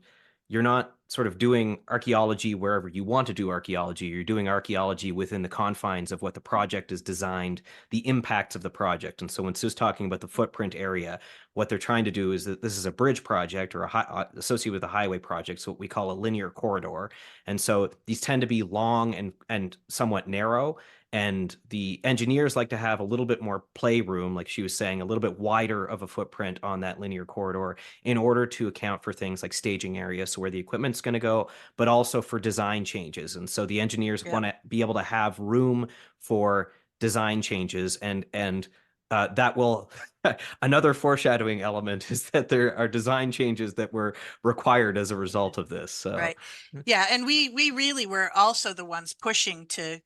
you're not sort of doing archaeology wherever you want to do archaeology. You're doing archaeology within the confines of what the project is designed, the impacts of the project. And so when Sue's talking about the footprint area, what they're trying to do is that this is a bridge project or associated with a highway project, so what we call a linear corridor. And so these tend to be long and somewhat narrow. And the engineers like to have a little bit more playroom, like she was saying, a little bit wider of a footprint on that linear corridor in order to account for things like staging areas, so where the equipment's going to go, but also for design changes. And so the engineers want to be able to have room for design changes, and that will another foreshadowing element is that there are design changes that were required as a result of this. So. Right. Yeah. And we really were also the ones pushing to,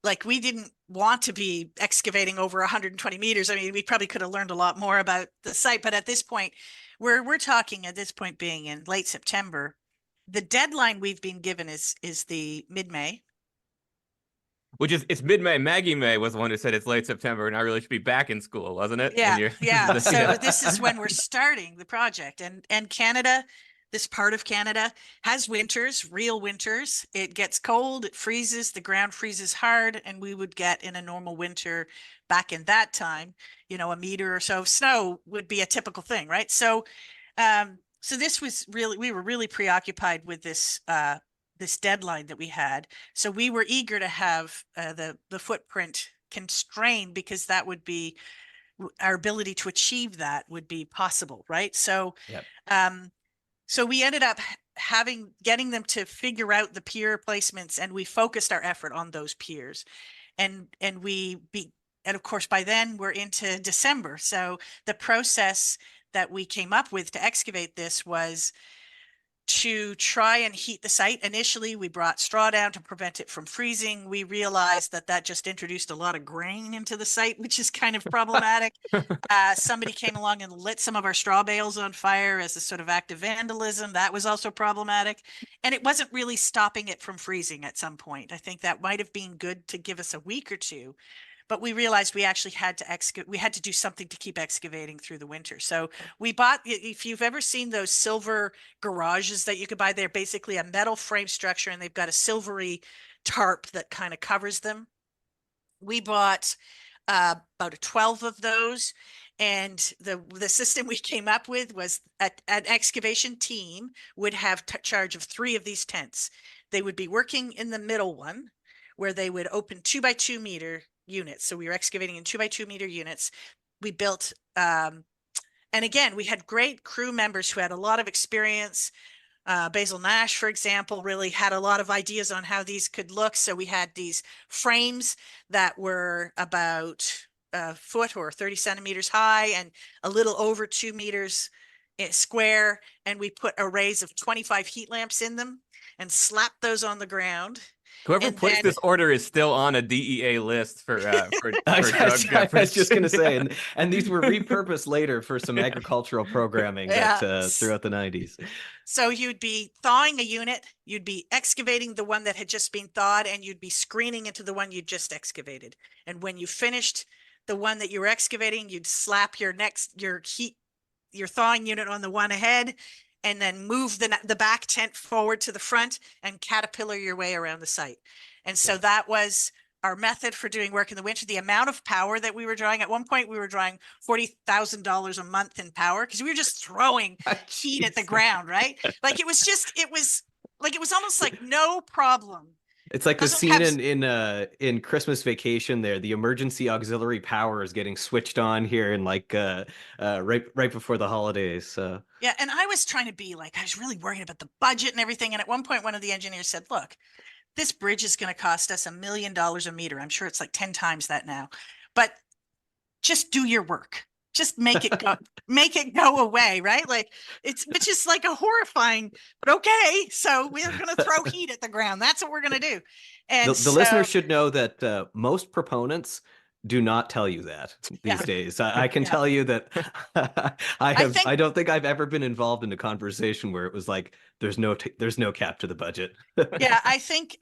like, we didn't want to be excavating over 120 meters. I mean, we probably could have learned a lot more about the site, but at this point, we're talking at this point being in late September. The deadline we've been given is the mid-May. Which is, it's mid-May. Maggie May was the one who said it's late September and I really should be back in school, wasn't it? Yeah, yeah. So this is when we're starting the project, and Canada, this part of Canada has winters, real winters. It gets cold, it freezes, the ground freezes hard, and we would get in a normal winter back in that time, you know, a meter or so of snow would be a typical thing, right? So, so this was really, we were really preoccupied with this, this deadline that we had. So we were eager to have the footprint constrained, because that would be our ability to achieve that would be possible, right? So, so we ended up getting them to figure out the pier placements, and we focused our effort on those piers. And of course, by then we're into December. So the process that we came up with to excavate this was to try and heat the site. Initially, we brought straw down to prevent it from freezing. We realized that just introduced a lot of grain into the site, which is kind of problematic. Somebody came along and lit some of our straw bales on fire as a sort of act of vandalism. That was also problematic. And it wasn't really stopping it from freezing at some point. I think that might have been good to give us a week or two. But we realized we actually had to do something to keep excavating through the winter. So we bought, if you've ever seen those silver garages that you could buy, they're basically a metal frame structure and they've got a silvery tarp that kind of covers them. We bought about 12 of those. And the system we came up with was an excavation team would have charge of 3 of these tents. They would be working in the middle one, where they would open 2 by 2 meter units. So we were excavating in 2 by 2 meter units. We built, and again, we had great crew members who had a lot of experience. Basil Nash, for example, really had a lot of ideas on how these could look. So we had these frames that were about a foot or 30 centimeters high and a little over 2 meters square. And we put arrays of 25 heat lamps in them and slapped those on the ground. Whoever placed this order is still on a DEA list for I was just going to say, and these were repurposed later for some agricultural programming throughout the 90s. So you'd be thawing a unit, you'd be excavating the one that had just been thawed, and you'd be screening into the one you just excavated. And when you finished the one that you were excavating, you'd slap your thawing unit on the one ahead, and then move the back tent forward to the front and caterpillar your way around the site. And so that was our method for doing work in the winter. The amount of power that we were drawing, at one point we were drawing $40,000 a month in power, because we were just throwing heat at the ground, right? Like it was almost like no problem. It's like the scene in Christmas Vacation there. The emergency auxiliary power is getting switched on here and like right before the holidays. So. Yeah, and I was trying to be like, I was really worried about the budget and everything. And at one point, one of the engineers said, look, this bridge is going to cost us $1 million a meter. I'm sure it's like 10 times that now. But just do your work. Just make it go away, right? Like which is like a horrifying, but okay. So we're going to throw heat at the ground. That's what we're going to do. And the listener should know that most proponents do not tell you that these days. I can tell you that I don't think I've ever been involved in a conversation where it was like, there's no cap to the budget. Yeah, I think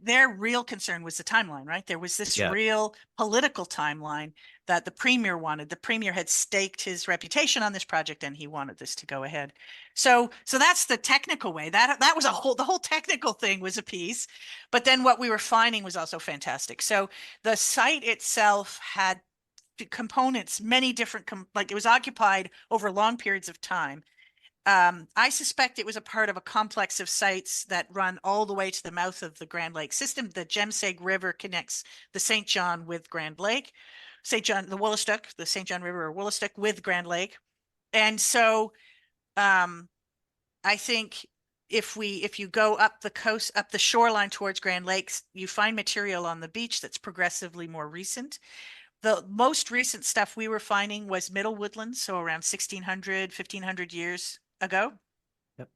their real concern was the timeline, right? There was this real political timeline that the premier wanted. The premier had staked his reputation on this project, and he wanted this to go ahead. So that's the technical way. That was the whole technical thing was a piece, but then what we were finding was also fantastic. So the site itself had components, many different, like it was occupied over long periods of time. I suspect it was a part of a complex of sites that run all the way to the mouth of the Grand Lake system. The Jemseg River connects the St. John with Grand Lake, St. John, the Woolastook, the St. John River or Woolastook with Grand Lake. And so I think if you go up the coast, up the shoreline towards Grand Lakes, you find material on the beach that's progressively more recent. The most recent stuff we were finding was middle woodland, so around 1600, 1500 years ago. Yep.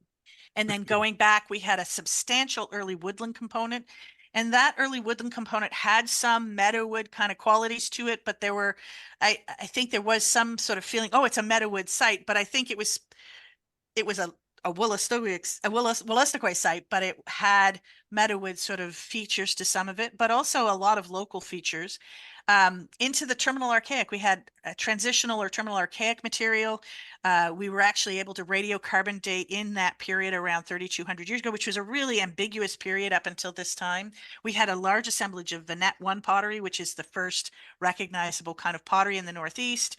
And then going back, we had a substantial early woodland component. And that early woodland component had some meadowwood kind of qualities to it, but there were, I think there was some sort of feeling, oh, it's a meadowwood site, but I think it was a Woolastook site, but it had meadowwood sort of features to some of it, but also a lot of local features. Into the terminal archaic, we had a transitional or terminal archaic material. We were actually able to radiocarbon date in that period around 3,200 years ago, which was a really ambiguous period up until this time. We had a large assemblage of Vignette 1 pottery, which is the first recognizable kind of pottery in the Northeast.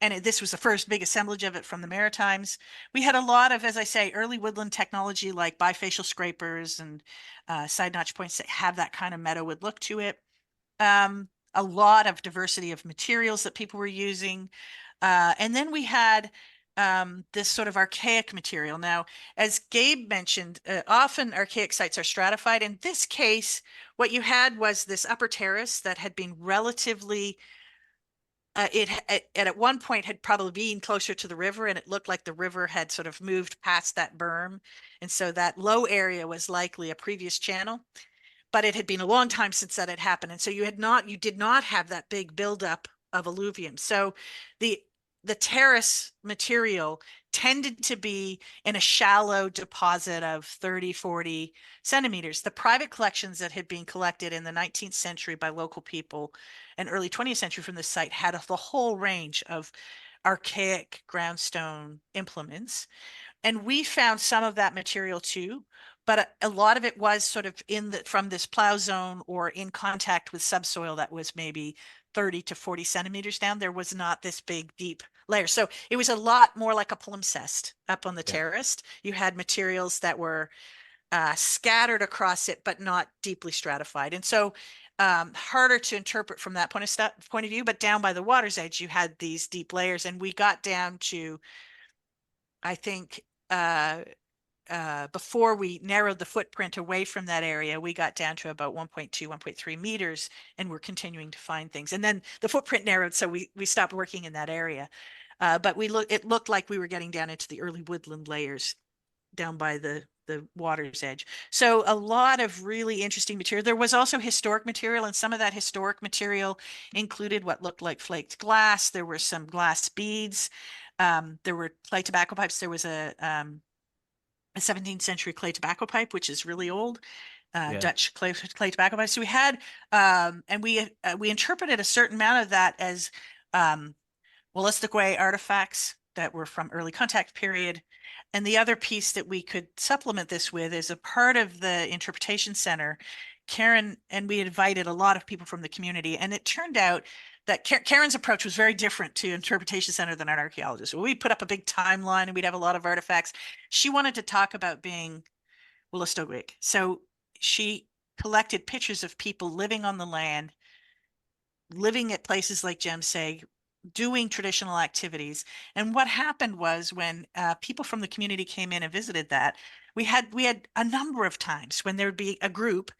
And this was the first big assemblage of it from the Maritimes. We had a lot of, as I say, early woodland technology like bifacial scrapers and side notch points that have that kind of meadowwood look to it. A lot of diversity of materials that people were using. And then we had this sort of archaic material. Now, as Gabe mentioned, often archaic sites are stratified. In this case, what you had was this upper terrace that had been relatively, at one point had probably been closer to the river, and it looked like the river had sort of moved past that berm. And so that low area was likely a previous channel. But it had been a long time since that had happened. And so you did not have that big buildup of alluvium. So the terrace material tended to be in a shallow deposit of 30, 40 centimeters. The private collections that had been collected in the 19th century by local people and early 20th century from this site had the whole range of archaic groundstone implements. And we found some of that material too, but a lot of it was sort of from this plow zone or in contact with subsoil that was maybe 30 to 40 centimeters down. There was not this big, deep layer. So it was a lot more like a palimpsest up on the terrace. You had materials that were scattered across it, but not deeply stratified. And so harder to interpret from that point of view, but down by the water's edge, you had these deep layers. And we got down to, I think, before we narrowed the footprint away from that area, we got down to about 1.2, 1.3 meters, and we're continuing to find things. And then the footprint narrowed, so we stopped working in that area. But it looked like we were getting down into the early woodland layers down by the water's edge. So a lot of really interesting material. There was also historic material, and some of that historic material included what looked like flaked glass. There were some glass beads. There were clay tobacco pipes. There was a 17th century clay tobacco pipe, which is really old, Dutch clay tobacco pipe. So we had, and we interpreted a certain amount of that as Woolastook artifacts that were from early contact period. And the other piece that we could supplement this with is a part of the interpretation center. Karen, and we invited a lot of people from the community, and it turned out that Karen's approach was very different to interpretation center than an archaeologist. We put up a big timeline and we'd have a lot of artifacts. She wanted to talk about being Woolastook. So she collected pictures of people living on the land, living at places like Jemseg, doing traditional activities. And what happened was when people from the community came in and visited that, we had a number of times when there would be a group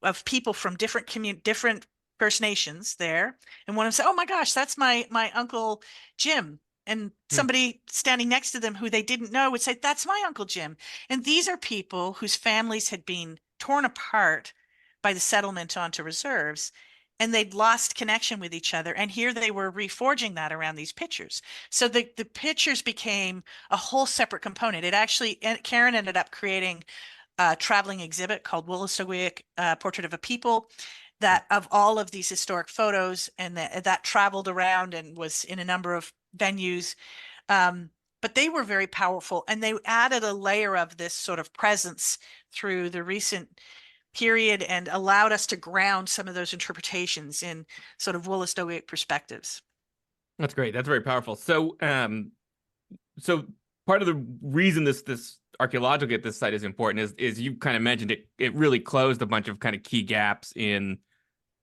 of people from different First Nations there, and one of them said, "Oh my gosh, that's my Uncle Jim." And somebody standing next to them who they didn't know would say, "That's my Uncle Jim." And these are people whose families had been torn apart by the settlement onto reserves. and they'd lost connection with each other. And here they were reforging that around these pictures. So the pictures became a whole separate component. It actually, Karen ended up creating a traveling exhibit called Woolastowick Portrait of a People, that of all of these historic photos, and that traveled around and was in a number of venues. But they were very powerful, and they added a layer of this sort of presence through the recent period and allowed us to ground some of those interpretations in sort of Woolastowick perspectives. That's great. That's very powerful. So, so part of the reason this archaeological at this site is important is you kind of mentioned it. It really closed a bunch of kind of key gaps in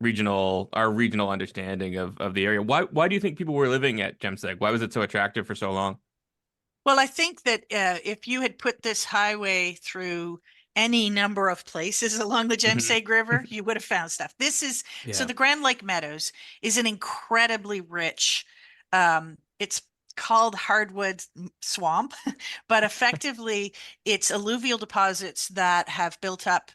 our regional understanding of the area. Why do you think people were living at Jemseg? Why was it so attractive for so long? Well, I think that if you had put this highway through any number of places along the Jemseg River, you would have found stuff. So the Grand Lake Meadows is an incredibly rich, it's called hardwood swamp, but effectively it's alluvial deposits that have built up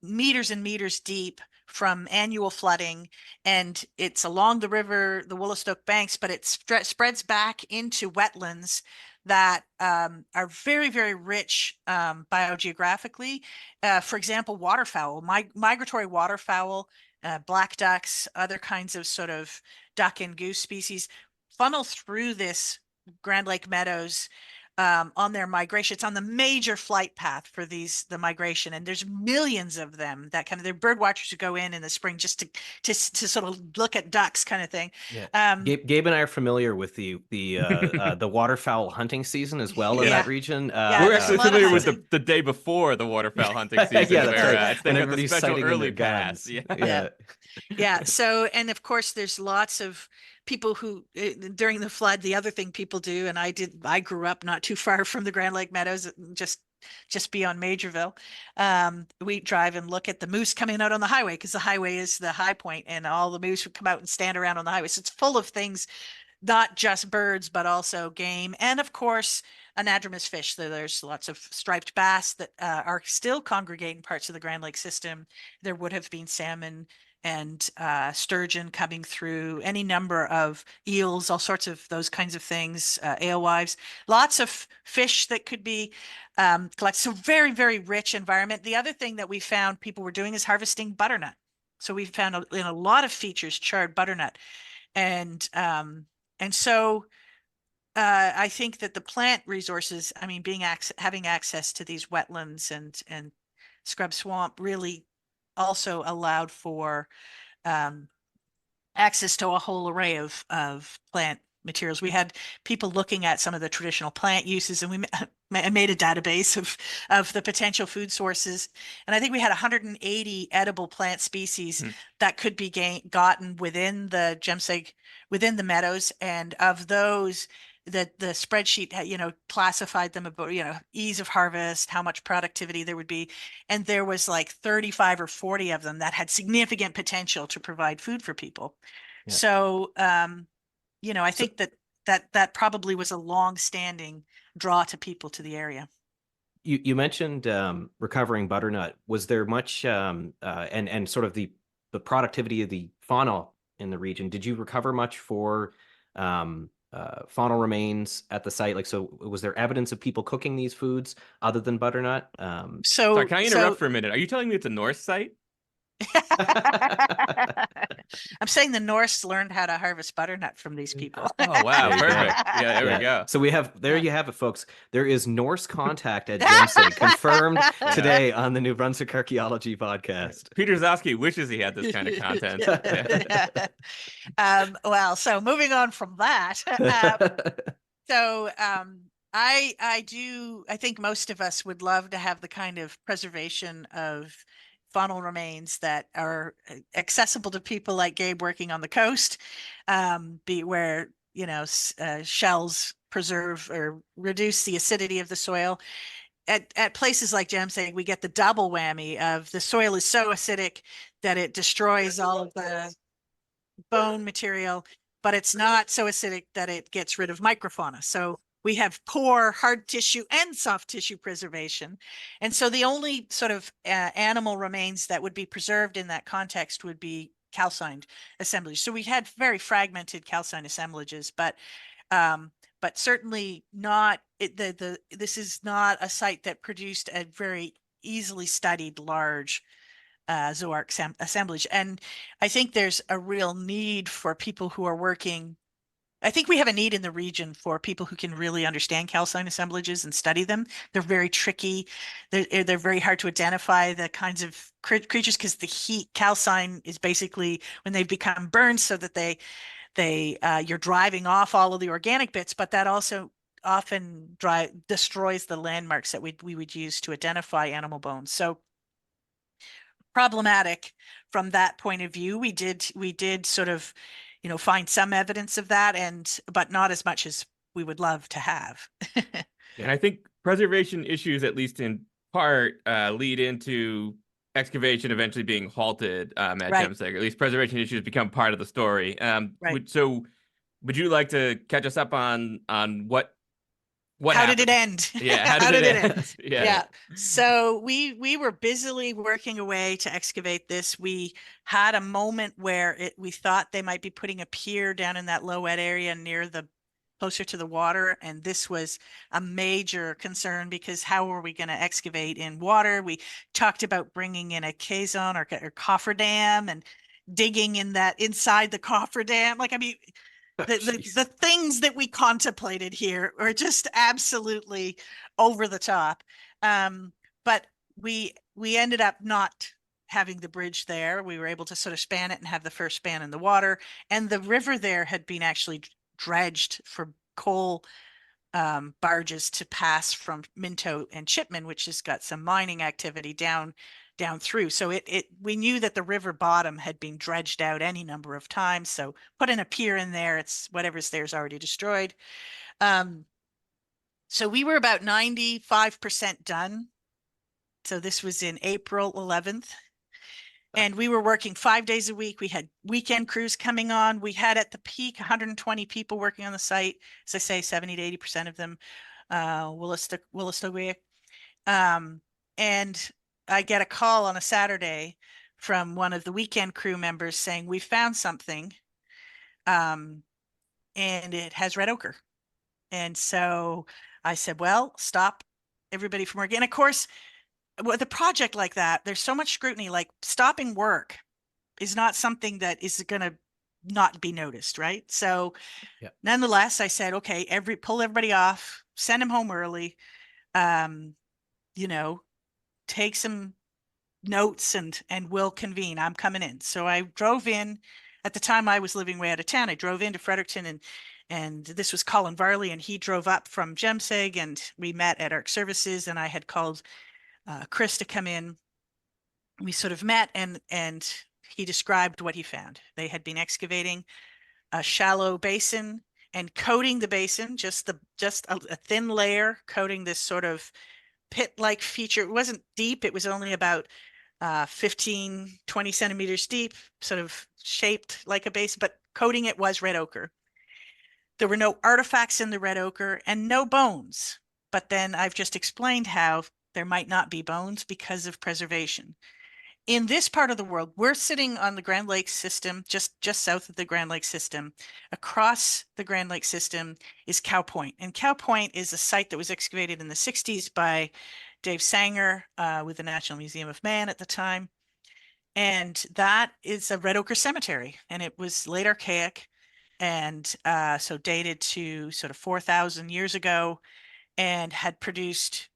meters and meters deep from annual flooding, and it's along the river, the Woolastoke banks, but it spreads back into wetlands that are very, very rich biogeographically. For example, waterfowl, migratory waterfowl, black ducks, other kinds of sort of duck and goose species funnel through this Grand Lake Meadows on their migration. It's on the major flight path for the migration, and there's millions of them. They're bird watchers who go in the spring just to sort of look at ducks, kind of thing. Yeah. Gabe and I are familiar with the waterfowl hunting season as well in that region. We're actually familiar with the day before the waterfowl hunting season. Yeah, that's right. They got the special early pass. Yeah. So, and of course, there's lots of people who during the flood, the other thing people do, and I grew up not too far from the Grand Lake Meadows, just beyond Majorville. We drive and look at the moose coming out on the highway, because the highway is the high point, and all the moose would come out and stand around on the highway. So it's full of things, not just birds, but also game. And of course, anadromous fish. So there's lots of striped bass that are still congregating parts of the Grand Lake system. There would have been salmon and sturgeon coming through, any number of eels, all sorts of those kinds of things, alewives, lots of fish that could be collected. So very, very rich environment. The other thing that we found people were doing is harvesting butternut. So we found in a lot of features charred butternut. And so I think that the plant resources, I mean, having access to these wetlands and scrub swamp really also allowed for access to a whole array of plant materials. We had people looking at some of the traditional plant uses, and we made a database of the potential food sources. And I think we had 180 edible plant species that could be gotten within the Jemseg, within the meadows. And of those, the spreadsheet, classified them about, ease of harvest, how much productivity there would be. And there was like 35 or 40 of them that had significant potential to provide food for people. Yeah. So, I think that probably was a long-standing draw to people to the area. You mentioned recovering butternut. Was there much and sort of the productivity of the fauna in the region? Did you recover much for faunal remains at the site? Like, so was there evidence of people cooking these foods other than butternut? Sorry, can I interrupt for a minute? Are you telling me it's a Norse site? I'm saying the Norse learned how to harvest butternut from these people. Oh, wow. Perfect. Yeah, there we go. So you have it, folks. There is Norse contact at Jemseg, confirmed today on the New Brunswick Archaeology Podcast. Peter Zosky wishes he had this kind of content. Well, so moving on from that. I think most of us would love to have the kind of preservation of faunal remains that are accessible to people like Gabe working on the coast, where shells preserve or reduce the acidity of the soil. At places like Jemseg, we get the double whammy of the soil is so acidic that it destroys all of the bone material, but it's not so acidic that it gets rid of microfauna. So we have poor hard tissue and soft tissue preservation. And so the only sort of animal remains that would be preserved in that context would be calcined assemblages. So we had very fragmented calcined assemblages, but certainly not this is not a site that produced a very easily studied large zooarc assemblage. And I think there's a real need for people who are working. I think we have a need in the region for people who can really understand calcine assemblages and study them. They're very tricky. They're very hard to identify, the kinds of creatures, because the heat, calcine is basically when they've become burned, so that you're driving off all of the organic bits, but that also often destroys the landmarks that we would use to identify animal bones. So problematic from that point of view. We did sort of, find some evidence of that, but not as much as we would love to have. And I think preservation issues, at least in part, lead into excavation eventually being halted at Jemseg. At least preservation issues become part of the story. So would you like to catch us up on what how did it end? Yeah, how did it end? Yeah. So we were busily working away to excavate this. We had a moment where we thought they might be putting a pier down in that low-ed area closer to the water, and this was a major concern, because how were we going to excavate in water? We talked about bringing in a caisson or cofferdam and digging inside the cofferdam. The things that we contemplated here are just absolutely over the top. But we ended up not having the bridge there. We were able to sort of span it and have the first span in the water. And the river there had been actually dredged for coal barges to pass from Minto and Chipman, which has got some mining activity down through. So we knew that the river bottom had been dredged out any number of times. So put in a pier in there, it's whatever's there is already destroyed. So we were about 95% done. So this was in April 11th. And we were working 5 days a week. We had weekend crews coming on. We had at the peak 120 people working on the site. As I say, 70 to 80% of them Woolastoqiyik. And I get a call on a Saturday from one of the weekend crew members saying, we found something, and it has red ochre. And so I said, well, stop everybody from working. And of course, with a project like that, there's so much scrutiny, like stopping work is not something that is going to not be noticed, right? So nonetheless, I said, okay, pull everybody off, send them home early, take some notes and we'll convene. I'm coming in. So I drove in. At the time I was living way out of town. I drove into Fredericton, and this was Colin Varley, and he drove up from Jemseg, and we met at Arc Services, and I had called Chris to come in. We sort of met, and he described what he found. They had been excavating a shallow basin and coating the basin, just a thin layer, coating this sort of pit-like feature. It wasn't deep. It was only about 15, 20 centimeters deep, sort of shaped like a basin, but coating it was red ochre. There were no artifacts in the red ochre and no bones. But then I've just explained how there might not be bones because of preservation. In this part of the world, we're sitting on the Grand Lakes system, just south of the Grand Lakes system. Across the Grand Lakes system is Cow Point. And Cow Point is a site that was excavated in the 60s by Dave Sanger with the National Museum of Man at the time. And that is a red ochre cemetery. And it was late Archaic, and so dated to sort of 4,000 years ago, and had produced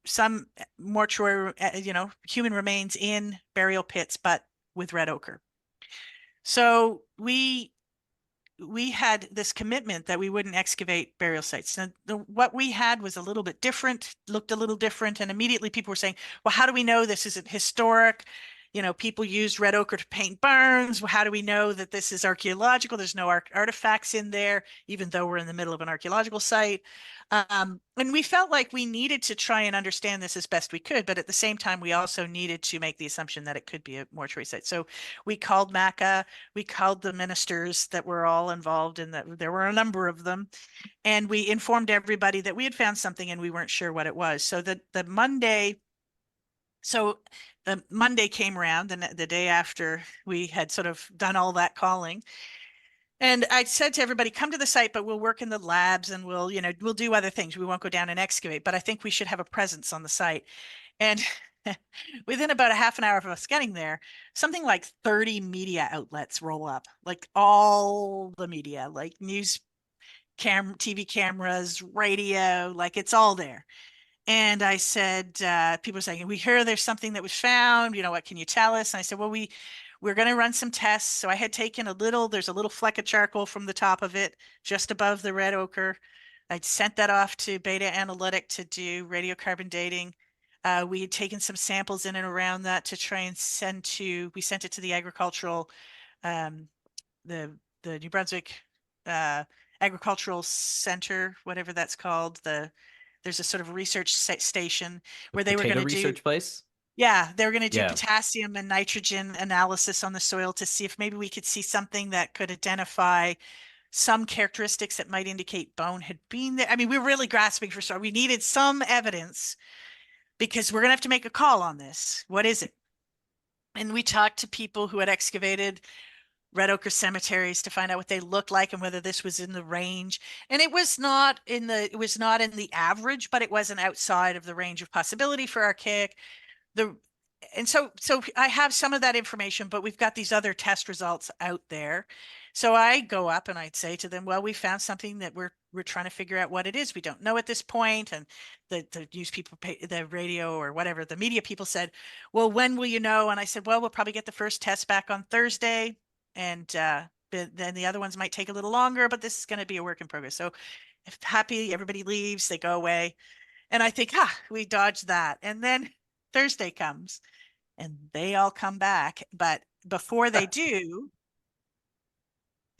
some mortuary, human remains in burial pits, but with red ochre. So we had this commitment that we wouldn't excavate burial sites. And what we had was a little bit different, looked a little different. And immediately people were saying, well, how do we know this isn't historic? People used red ochre to paint barns. Well, how do we know that this is archaeological? There's no artifacts in there, even though we're in the middle of an archaeological site. And we felt like we needed to try and understand this as best we could, but at the same time, we also needed to make the assumption that it could be a mortuary site. So we called MACA, we called the ministers that were all involved in that. There were a number of them, and we informed everybody that we had found something and we weren't sure what it was. So the Monday, so the Monday came around, and the day after we had sort of done all that calling. And I said to everybody, come to the site, but we'll work in the labs and we'll do other things. We won't go down and excavate, but I think we should have a presence on the site. And within about a half an hour of us getting there, something like 30 media outlets roll up, like all the media, like news, TV cameras, radio, like it's all there. And I said, people were saying, we hear there's something that was found, what can you tell us? And I said, well, we're going to run some tests. So I had taken there's a little fleck of charcoal from the top of it, just above the red ochre. I'd sent that off to Beta Analytic to do radiocarbon dating. We had taken some samples in and around that to try and we sent it to the agricultural, the New Brunswick Agricultural Center, whatever that's called. There's a sort of research station where they were going to do research place. Yeah, they were going to do potassium and nitrogen analysis on the soil to see if maybe we could see something that could identify some characteristics that might indicate bone had been there. I mean, we were really grasping for stuff. We needed some evidence because we're going to have to make a call on this. What is it? And we talked to people who had excavated red ochre cemeteries to find out what they looked like and whether this was in the range. And it was not in the average, but it wasn't outside of the range of possibility for archaic. So I have some of that information, but we've got these other test results out there. So I go up and I'd say to them, well, we found something that we're trying to figure out what it is. We don't know at this point. And the news people, the radio or whatever, the media people said, well, when will you know? And I said, well, we'll probably get the first test back on Thursday. And then the other ones might take a little longer, but this is going to be a work in progress. So if happy, everybody leaves, they go away. And I think, we dodged that. And then Thursday comes and they all come back. But before they do,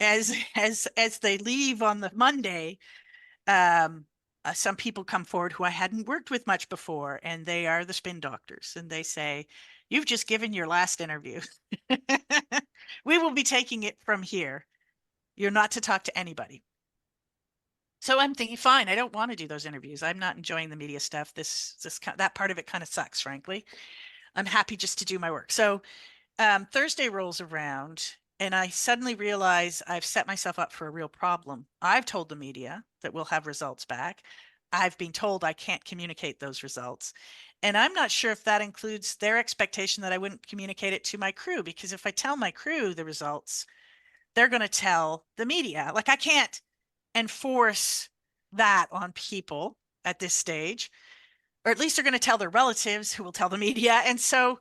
as they leave on the Monday, some people come forward who I hadn't worked with much before, and they are the spin doctors. And they say, you've just given your last interview. We will be taking it from here. You're not to talk to anybody. So I'm thinking, fine, I don't want to do those interviews. I'm not enjoying the media stuff. That part of it kind of sucks, frankly. I'm happy just to do my work. So Thursday rolls around and I suddenly realize I've set myself up for a real problem. I've told the media that we'll have results back. I've been told I can't communicate those results. And I'm not sure if that includes their expectation that I wouldn't communicate it to my crew, because if I tell my crew the results, they're going to tell the media. Like, I can't enforce that on people at this stage, or at least they're going to tell their relatives who will tell the media. And so,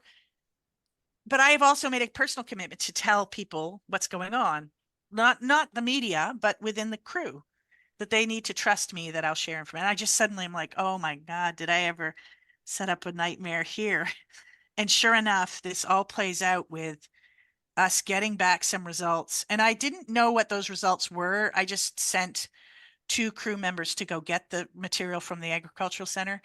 but I have also made a personal commitment to tell people what's going on, not the media, but within the crew, that they need to trust me, that I'll share information. I just suddenly am like, oh my God, did I ever set up a nightmare here? And sure enough, this all plays out with us getting back some results. And I didn't know what those results were. I just sent 2 crew members to go get the material from the agricultural center.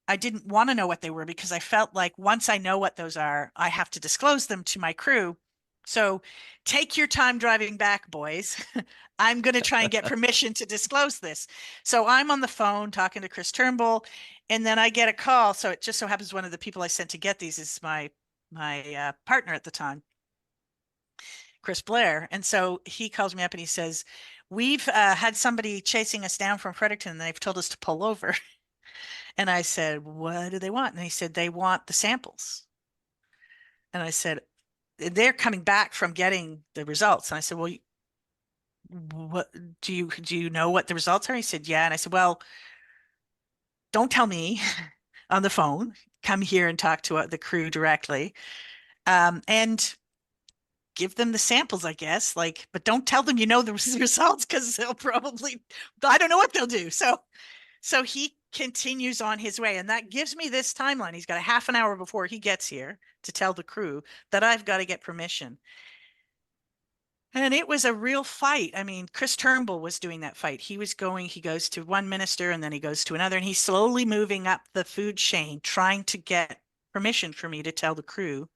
I didn't want to know what they were because I felt like once I know what those are, I have to disclose them to my crew. So take your time driving back, boys. I'm going to try and get permission to disclose this. So I'm on the phone talking to Chris Turnbull, and then I get a call. So it just so happens one of the people I sent to get these is my partner at the time, Chris Blair. And so he calls me up and he says, we've had somebody chasing us down from Fredericton and they've told us to pull over. And I said, what do they want? And he said, they want the samples. And I said, they're coming back from getting the results. And I said, well, what do you know what the results are? He said, yeah. And I said, well, don't tell me on the phone. Come here and talk to the crew directly. And give them the samples, I guess, but don't tell them the results, because they'll probably, I don't know what they'll do. So he continues on his way, and that gives me this timeline. He's got a half an hour before he gets here to tell the crew that I've got to get permission. And it was a real fight. I mean, Chris Turnbull was doing that fight. He goes to one minister and then he goes to another, and he's slowly moving up the food chain, trying to get permission for me to tell the crew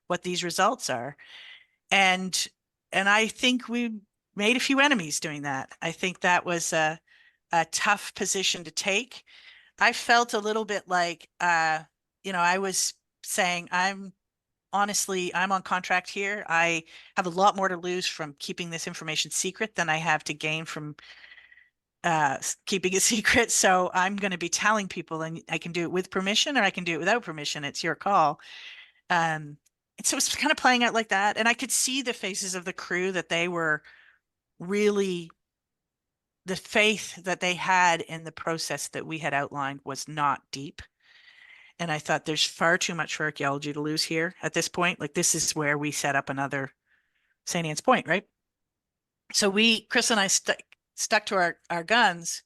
what these results are. And I think we made a few enemies doing that. I think that was a tough position to take. I felt a little bit like, I was saying, honestly, I'm on contract here. I have a lot more to lose from keeping this information secret than I have to gain from keeping it secret. So I'm going to be telling people, and I can do it with permission or I can do it without permission. It's your call. And so it's kind of playing out like that. And I could see the faces of the crew that they were really, the faith that they had in the process that we had outlined was not deep. And I thought there's far too much for archaeology to lose here at this point. Like, this is where we set up another St. Anne's Point, right? So Chris and I stuck to our guns,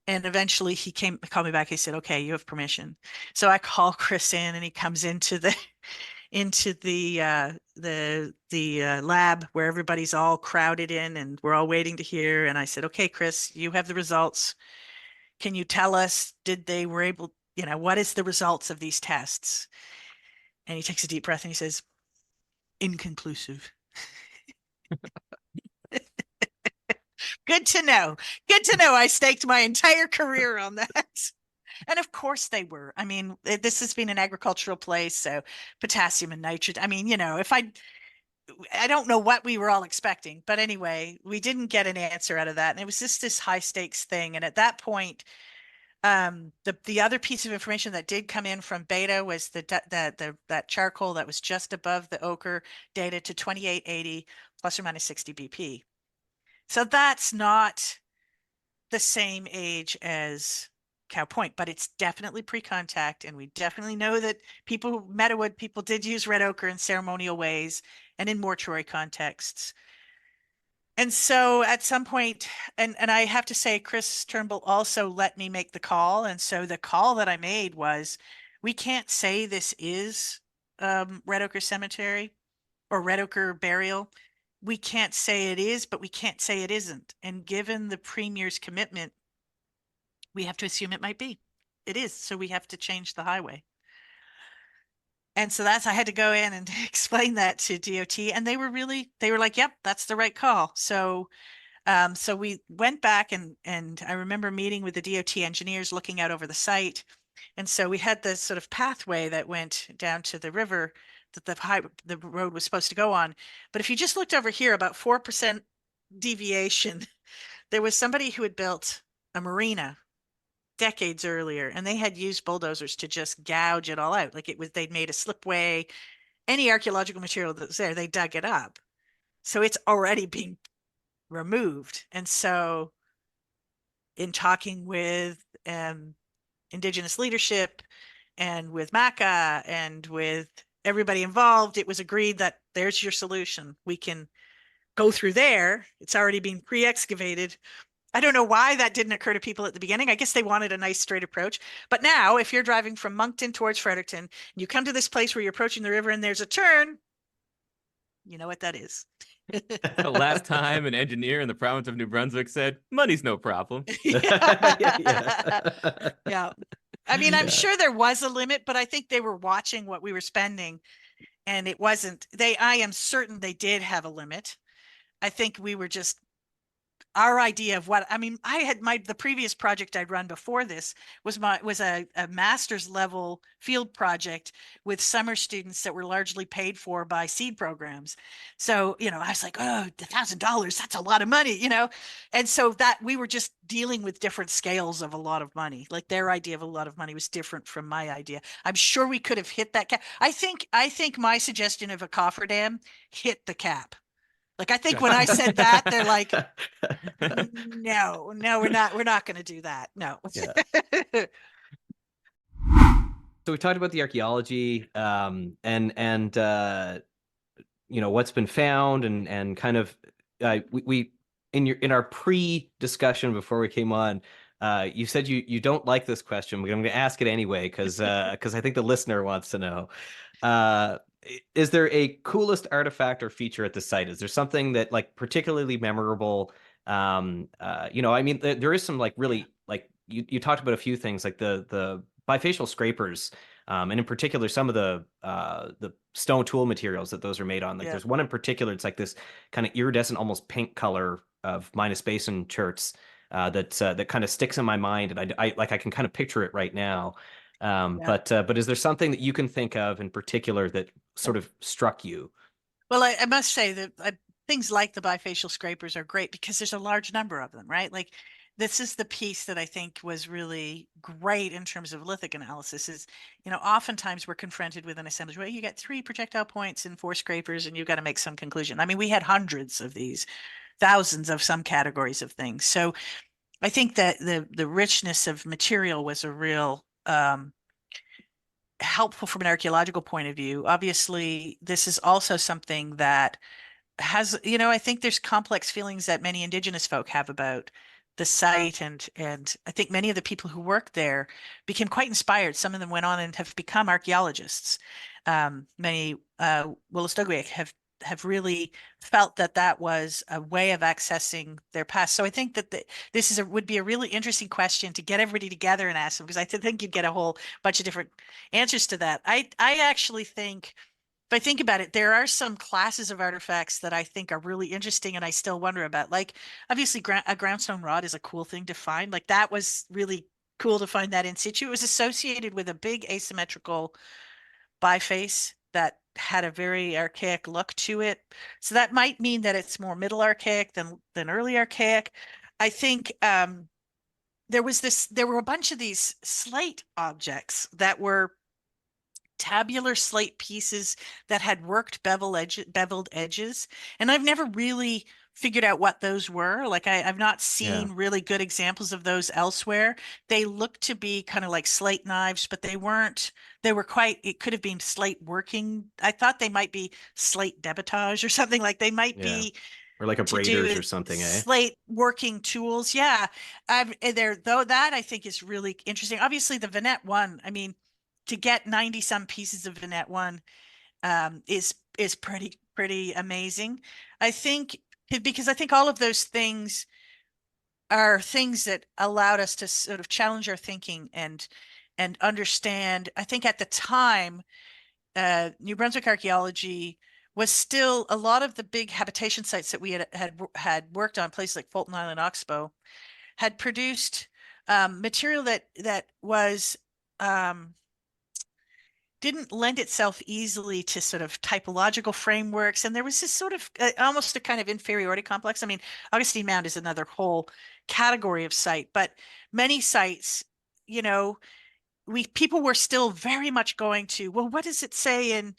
and eventually he called me back. He said, okay, you have permission. So I call Chris in, and he comes into the lab where everybody's all crowded in and we're all waiting to hear. And I said, okay, Chris, you have the results. Can you tell us, what is the results of these tests? And he takes a deep breath and he says, inconclusive. Good to know. Good to know. I staked my entire career on that. And of course they were. I mean, this has been an agricultural place, so potassium and nitrogen. I mean, I don't know what we were all expecting, but anyway, we didn't get an answer out of that. And it was just this high stakes thing. And at that point, the other piece of information that did come in from Beta was that charcoal that was just above the ochre dated to 2880 plus or minus 60 BP. So that's not the same age as Cow Point, but it's definitely pre-contact, and we definitely know that Meadowood people did use red ochre in ceremonial ways and in mortuary contexts. And so at some point, and I have to say, Chris Turnbull also let me make the call. And so the call that I made was, we can't say this is red ochre cemetery or red ochre burial. We can't say it is, but we can't say it isn't. And given the Premier's commitment, we have to assume it might be. It is. So we have to change the highway. And so I had to go in and explain that to DOT. And they were like, yep, that's the right call. So we went back and I remember meeting with the DOT engineers looking out over the site. And so we had this sort of pathway that went down to the river that the road was supposed to go on. But if you just looked over here, about 4% deviation, there was somebody who had built a marina decades earlier, and they had used bulldozers to just gouge it all out. Like they'd made a slipway, any archaeological material that was there, they dug it up. So it's already being removed. And so in talking with Indigenous leadership and with MACA and with everybody involved, it was agreed that there's your solution. We can go through there. It's already been pre-excavated. I don't know why that didn't occur to people at the beginning. I guess they wanted a nice straight approach. But now if you're driving from Moncton towards Fredericton, and you come to this place where you're approaching the river and there's a turn, you know what that is. The last time an engineer in the province of New Brunswick said, money's no problem. Yeah. I mean, I'm sure there was a limit, but I think they were watching what we were spending, and it wasn't. I am certain they did have a limit. I think we were just, our idea of the previous project I'd run before this was a master's level field project with summer students that were largely paid for by seed programs. So, I was like, oh, $1,000, that's a lot of money, And so that we were just dealing with different scales of a lot of money. Like their idea of a lot of money was different from my idea. I'm sure we could have hit that cap. I think my suggestion of a cofferdam hit the cap. Like, I think when I said that, they're like, no, we're not going to do that. No. Yeah. So we talked about the archaeology and what's been found and kind of we in our pre-discussion before we came on, you said you don't like this question, but I'm going to ask it anyway because I think the listener wants to know. Is there a coolest artifact or feature at the site? Is there something that particularly memorable? There is some really you talked about a few things like the bifacial scrapers, and in particular some of the stone tool materials that those are made on. There's one in particular. It's like this kind of iridescent, almost pink color of Minas Basin cherts that kind of sticks in my mind, and I can kind of picture it right now. But is there something that you can think of in particular that sort of struck you? Well, I must say that things like the bifacial scrapers are great because there's a large number of them, right? Like this is the piece that I think was really great in terms of lithic analysis is, oftentimes we're confronted with an assemblage where you get 3 projectile points and 4 scrapers and you've got to make some conclusion. I mean, we had hundreds of these, thousands of some categories of things. So I think that the richness of material was a real helpful from an archaeological point of view. Obviously, this is also something that has, I think there's complex feelings that many Indigenous folk have about the site, and I think many of the people who worked there became quite inspired. Some of them went on and have become archaeologists. Many Wolastoqiyik have really felt that was a way of accessing their past. So I think that this would be a really interesting question to get everybody together and ask them, because I think you'd get a whole bunch of different answers to that. I actually think, if I think about it, there are some classes of artifacts that I think are really interesting and I still wonder about. Like, obviously, a groundstone rod is a cool thing to find. Like, that was really cool to find that in situ. It was associated with a big asymmetrical biface that had a very archaic look to it. So that might mean that it's more middle archaic than early archaic. I think there were a bunch of these slate objects that were tabular slate pieces that had worked beveled edges. And I've never really figured out what those were. Like I've not seen really good examples of those elsewhere. They look to be kind of like slate knives, but they weren't. It could have been slate working. I thought they might be slate debitage or something, like they might be. Or like a braiders or something, slate working tools. Yeah. That I think is really interesting. Obviously the Vignette one, I mean, to get 90 some pieces of Vignette one is pretty amazing. I think, because I think all of those things are things that allowed us to sort of challenge our thinking and understand. I think at the time, New Brunswick archaeology was still, a lot of the big habitation sites that we had worked on, places like Fulton Island, Oxbow, had produced material that was didn't lend itself easily to sort of typological frameworks. And there was this sort of almost a kind of inferiority complex. I mean, Augustine Mound is another whole category of site, but many sites, people were still very much going to, well, what does it say in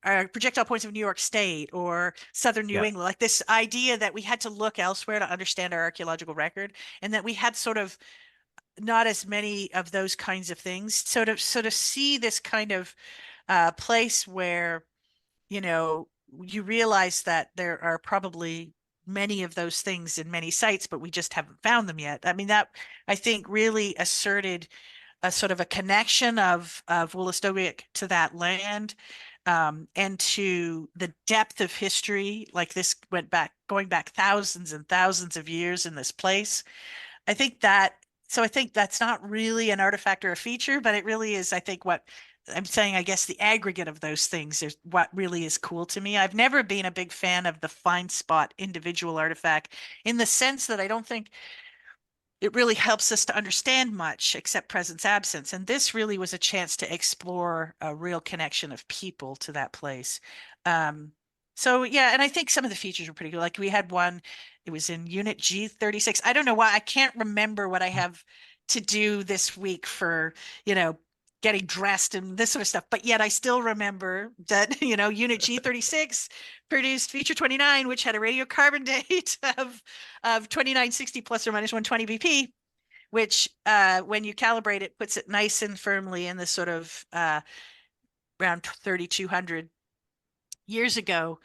our projectile points of New York State or Southern New England? Like this idea that we had to look elsewhere to understand our archaeological record, and that we had sort of not as many of those kinds of things. So to see this kind of place where, you realize that there are probably many of those things in many sites, but we just haven't found them yet. I mean, that I think really asserted a sort of a connection of Wolastoqiyik to that land, and to the depth of history. Like this going back thousands and thousands of years in this place. I think that's not really an artifact or a feature, but it really is, I think, what I'm saying, I guess the aggregate of those things is what really is cool to me. I've never been a big fan of the find spot individual artifact, in the sense that I don't think it really helps us to understand much except presence absence. And this really was a chance to explore a real connection of people to that place. So yeah, and I think some of the features were pretty good. Like we had one, it was in unit G36. I don't know why, I can't remember what I have to do this week for, getting dressed and this sort of stuff. But yet I still remember that, unit G36 produced feature 29, which had a radiocarbon date of 2960 plus or minus 120 BP, which when you calibrate it, puts it nice and firmly in the sort of around 3,200 years ago,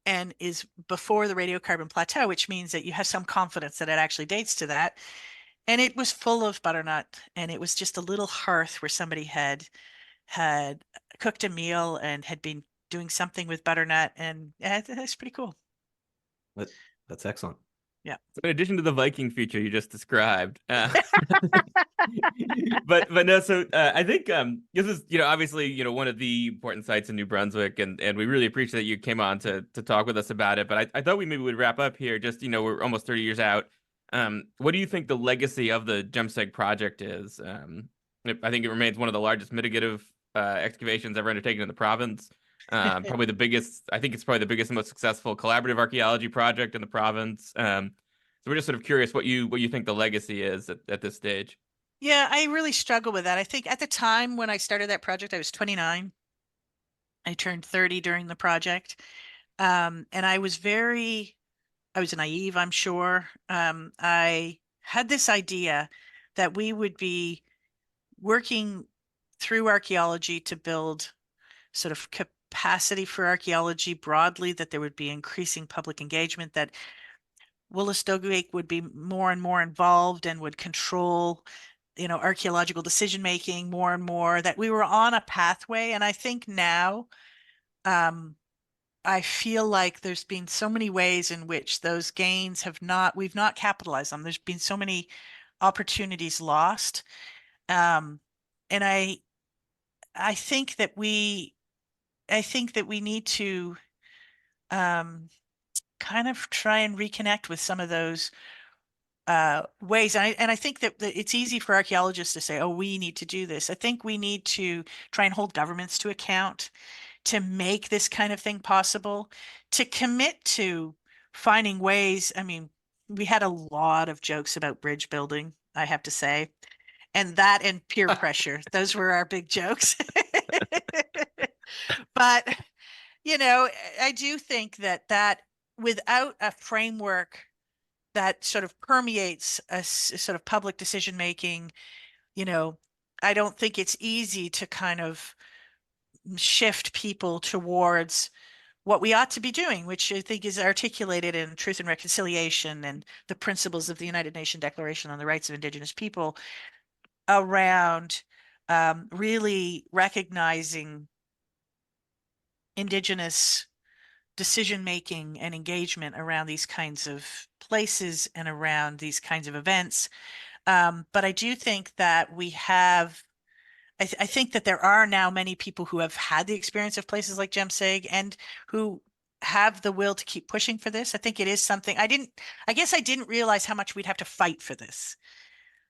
and is before the radiocarbon plateau, which means that you have some confidence that it actually dates to that. And it was full of butternut, and it was just a little hearth where somebody had cooked a meal and had been doing something with butternut, and that's pretty cool. That's excellent. Yeah. So in addition to the Viking feature you just described, but no. So I think this is obviously one of the important sites in New Brunswick, and we really appreciate that you came on to talk with us about it. But I thought we maybe would wrap up here. Just we're almost 30 years out. What do you think the legacy of the Jemseg project is? I think it remains one of the largest mitigative excavations ever undertaken in the province. Probably the biggest. I think it's probably the biggest and most successful collaborative archaeology project in the province. So we're just sort of curious what you think the legacy is at this stage. Yeah, I really struggle with that. I think at the time when I started that project, I was 29. I turned 30 during the project. And I was naive, I'm sure. I had this idea that we would be working through archaeology to build sort of capacity for archaeology broadly, that there would be increasing public engagement, that Wolastoqiyik would be more and more involved and would control, archaeological decision making more and more, that we were on a pathway. And I think now, I feel like there's been so many ways in which those gains we've not capitalized on. There's been so many opportunities lost. And I think that we need to kind of try and reconnect with some of those ways. And I think that it's easy for archaeologists to say, oh, we need to do this. I think we need to try and hold governments to account to make this kind of thing possible, to commit to finding ways. I mean, we had a lot of jokes about bridge building, I have to say, and peer pressure. Those were our big jokes. But, I do think that without a framework that sort of permeates a sort of public decision making, I don't think it's easy to kind of shift people towards what we ought to be doing, which I think is articulated in Truth and Reconciliation and the principles of the United Nations Declaration on the Rights of Indigenous People, around really recognizing Indigenous decision-making and engagement around these kinds of places and around these kinds of events. But I do think that I think that there are now many people who have had the experience of places like Jemseg and who have the will to keep pushing for this. I think it is something I guess I didn't realize how much we'd have to fight for this.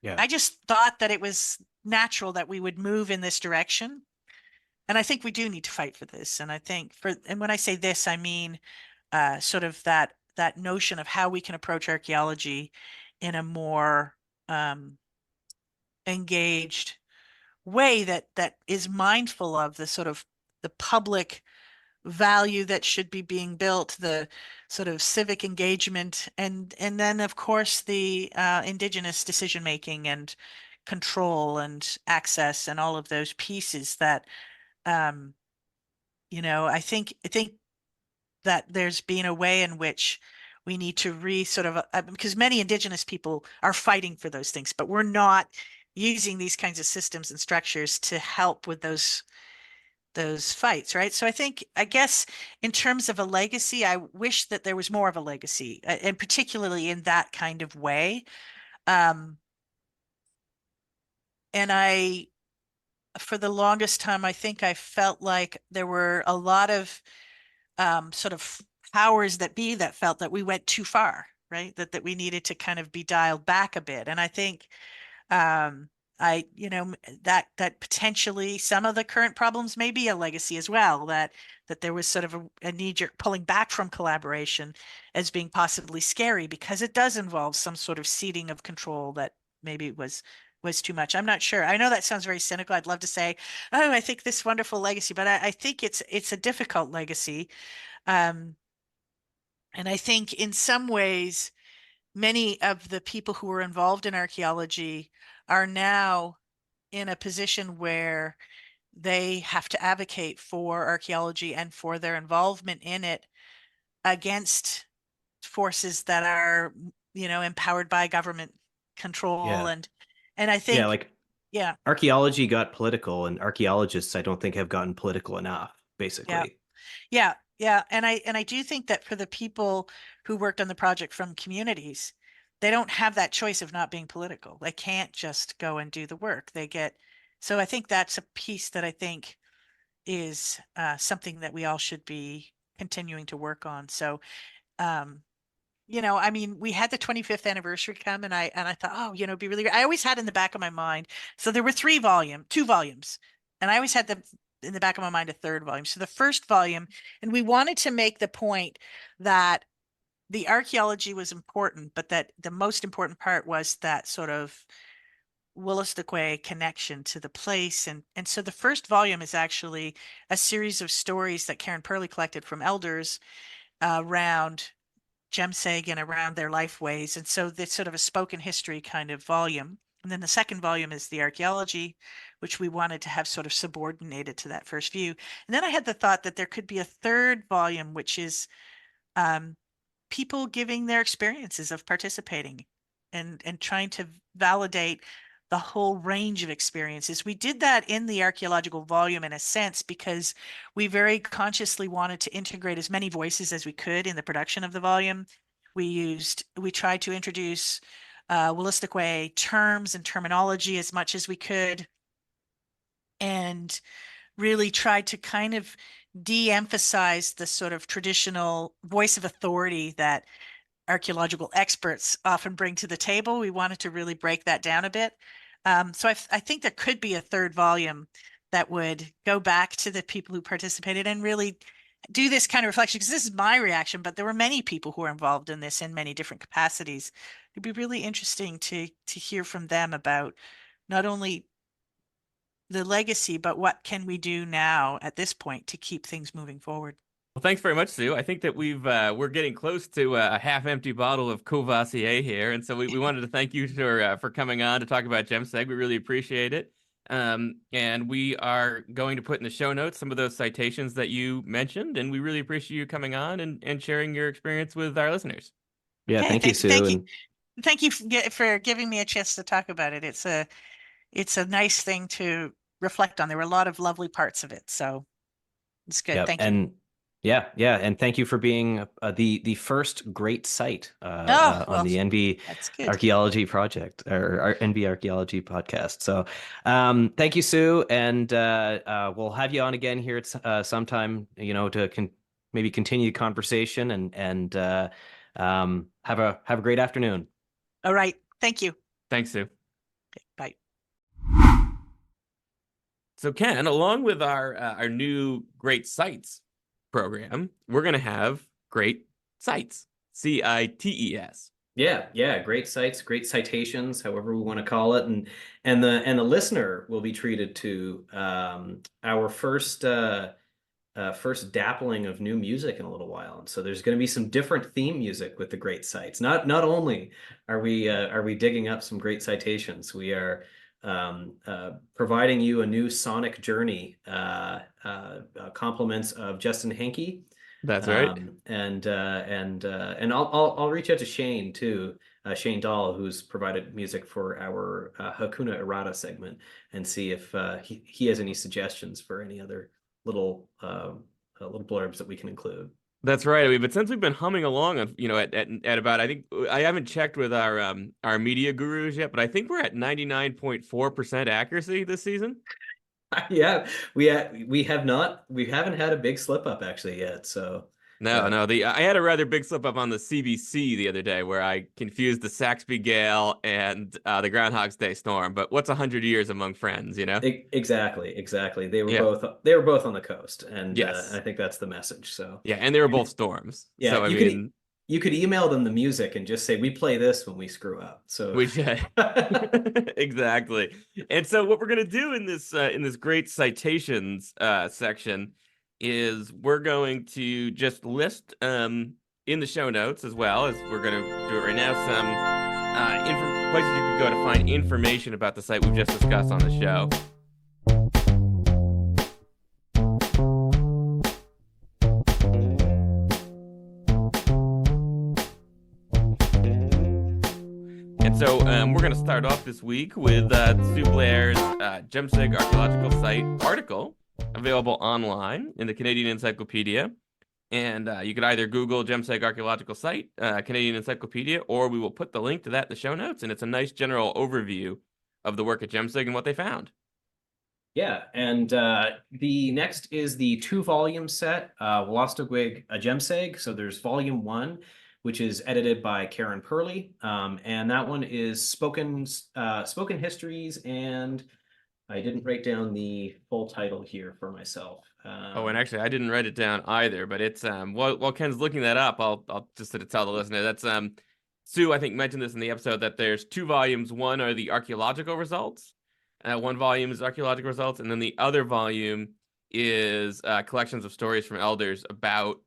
Yeah. I just thought that it was natural that we would move in this direction. And I think we do need to fight for this. And I think and when I say this, I mean sort of that notion of how we can approach archaeology in a more engaged way that is mindful of the sort of the public value that should be being built, the sort of civic engagement, and then of course the Indigenous decision making and control and access and all of those pieces that I think that there's been a way in which we need to sort of because many Indigenous people are fighting for those things, but we're not using these kinds of systems and structures to help with those fights, right? So I guess in terms of a legacy, I wish that there was more of a legacy, and particularly in that kind of way. And for the longest time, I think I felt like there were a lot of sort of powers that be that felt that we went too far, right? That we needed to kind of be dialed back a bit. And I think that potentially some of the current problems may be a legacy as well, that there was sort of a knee-jerk pulling back from collaboration as being possibly scary because it does involve some sort of ceding of control that maybe was too much. I'm not sure. I know that sounds very cynical. I'd love to say, oh, I think this wonderful legacy, but I think it's a difficult legacy. And I think in some ways, many of the people who were involved in archaeology are now in a position where they have to advocate for archaeology and for their involvement in it against forces that are, empowered by government control. Yeah. And I think, archaeology got political, and archaeologists, I don't think, have gotten political enough, basically. Yeah. And I do think that for the people who worked on the project from communities, they don't have that choice of not being political. They can't just go and do the work. So I think that's a piece that I think is something that we all should be continuing to work on. So I mean, we had the 25th anniversary come, and I thought, oh, it'd be really great. I always had in the back of my mind. So there were two volumes, and I always had in the back of my mind a third volume. So the first volume, and we wanted to make the point that the archaeology was important, but that the most important part was that sort of Wolastoqey connection to the place. And so the first volume is actually a series of stories that Karen Purley collected from elders around Jemseg and around their lifeways. And so it's sort of a spoken history kind of volume. And then the second volume is the archaeology, which we wanted to have sort of subordinated to that first view. And then I had the thought that there could be a third volume, which is people giving their experiences of participating and trying to validate the whole range of experiences. We did that in the archaeological volume in a sense because we very consciously wanted to integrate as many voices as we could in the production of the volume. We tried to introduce Wolastoqey terms and terminology as much as we could, and really tried to kind of de-emphasize the sort of traditional voice of authority that archaeological experts often bring to the table. We wanted to really break that down a bit. So I think there could be a third volume that would go back to the people who participated and really do this kind of reflection, because this is my reaction, but there were many people who were involved in this in many different capacities. It'd be really interesting to hear from them about not only the legacy, but what can we do now at this point to keep things moving forward. Well, thanks very much, Sue. I think that we're getting close to a half-empty bottle of Courvoisier here, and so we wanted to thank you for coming on to talk about Jemseg. We really appreciate it. And we are going to put in the show notes some of those citations that you mentioned, and we really appreciate you coming on and sharing your experience with our listeners. Yeah, thank you, Sue. Thank you for giving me a chance to talk about it. It's a nice thing to reflect on. There were a lot of lovely parts of it, so it's good. Thank you. Yeah, and thank you for being the first great site on the NB Archaeology Project or our NB Archaeology Podcast. So thank you, Sue, and we'll have you on again here at sometime, to maybe continue the conversation and have a great afternoon. All right. Thank you. Thanks, Sue. Okay, bye. So Ken, along with our new Great Cites program, we're going to have Great Cites, CITES. Yeah, great sites, great citations, however we want to call it, and the listener will be treated to our first dappling of new music in a little while. And so there's going to be some different theme music with the great sites. Not only are we digging up some great citations, we are providing you a new sonic journey, compliments of Justin Henke. That's right. And I'll reach out to Shane too, Shane Dahl, who's provided music for our Hakuna Errata segment, and see if he has any suggestions for any other little blurbs that we can include. That's right. But since we've been humming along on, at about, I think I haven't checked with our media gurus yet, but I think we're at 99.4% accuracy this season. Yeah, we haven't had a big slip up actually yet. So no. I had a rather big slip up on the CBC the other day where I confused the Saxby Gale and the Groundhog's Day storm. But what's 100 years among friends, Exactly. They were both on the coast, and yes. I think that's the message. So yeah, and they were both storms. Yeah, so you could email them the music and just say, we play this when we screw up. So we should. Exactly. And so what we're going to do in this great citations section is we're going to just list in the show notes, as well as we're going to do it right now, some places you can go to find information about the site we've just discussed on the show. So we're going to start off this week with Sue Blair's Jemseg Archaeological Site article, available online in the Canadian Encyclopedia. And you could either Google Jemseg Archaeological Site, Canadian Encyclopedia, or we will put the link to that in the show notes. And it's a nice general overview of the work at Jemseg and what they found. Yeah, and the next is the 2-volume set, Wolastoqey Jemseg. So there's volume 1, which is edited by Karen Purley. And that one is spoken histories, and I didn't write down the full title here for myself. And actually, I didn't write it down either, but it's while Ken's looking that up, I'll just sort of tell the listener that's Sue, I think, mentioned this in the episode that there's 2 volumes. One are the archaeological results. One volume is archaeological results, and then the other volume is collections of stories from elders about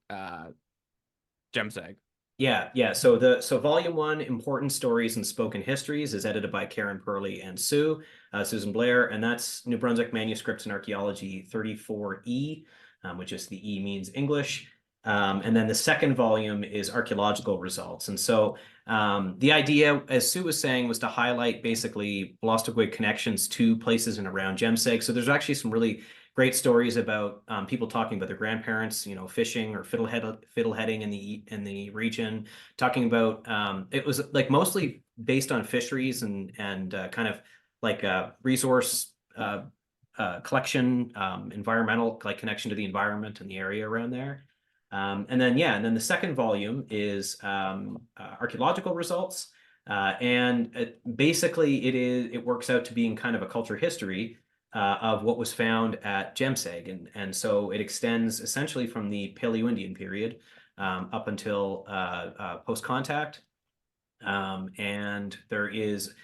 Jemseg. Yeah. So volume 1, Important Stories and Spoken Histories, is edited by Karen Purley and Susan Blair, and that's New Brunswick Manuscripts and Archaeology 34E, which is the E means English. And then the second volume is Archaeological Results. And so the idea, as Sue was saying, was to highlight basically Wolastoqiyik connections to places and around Jemseg. So there's actually some really great stories about people talking about their grandparents, fishing or fiddleheading in the region. Talking about it was like mostly based on fisheries and kind of like resource collection, environmental like connection to the environment and the area around there. And then the second volume is archaeological results, and basically it works out to being kind of a culture history of what was found at Jemseg, and so it extends essentially from the Paleo-Indian period up until post-contact, and there is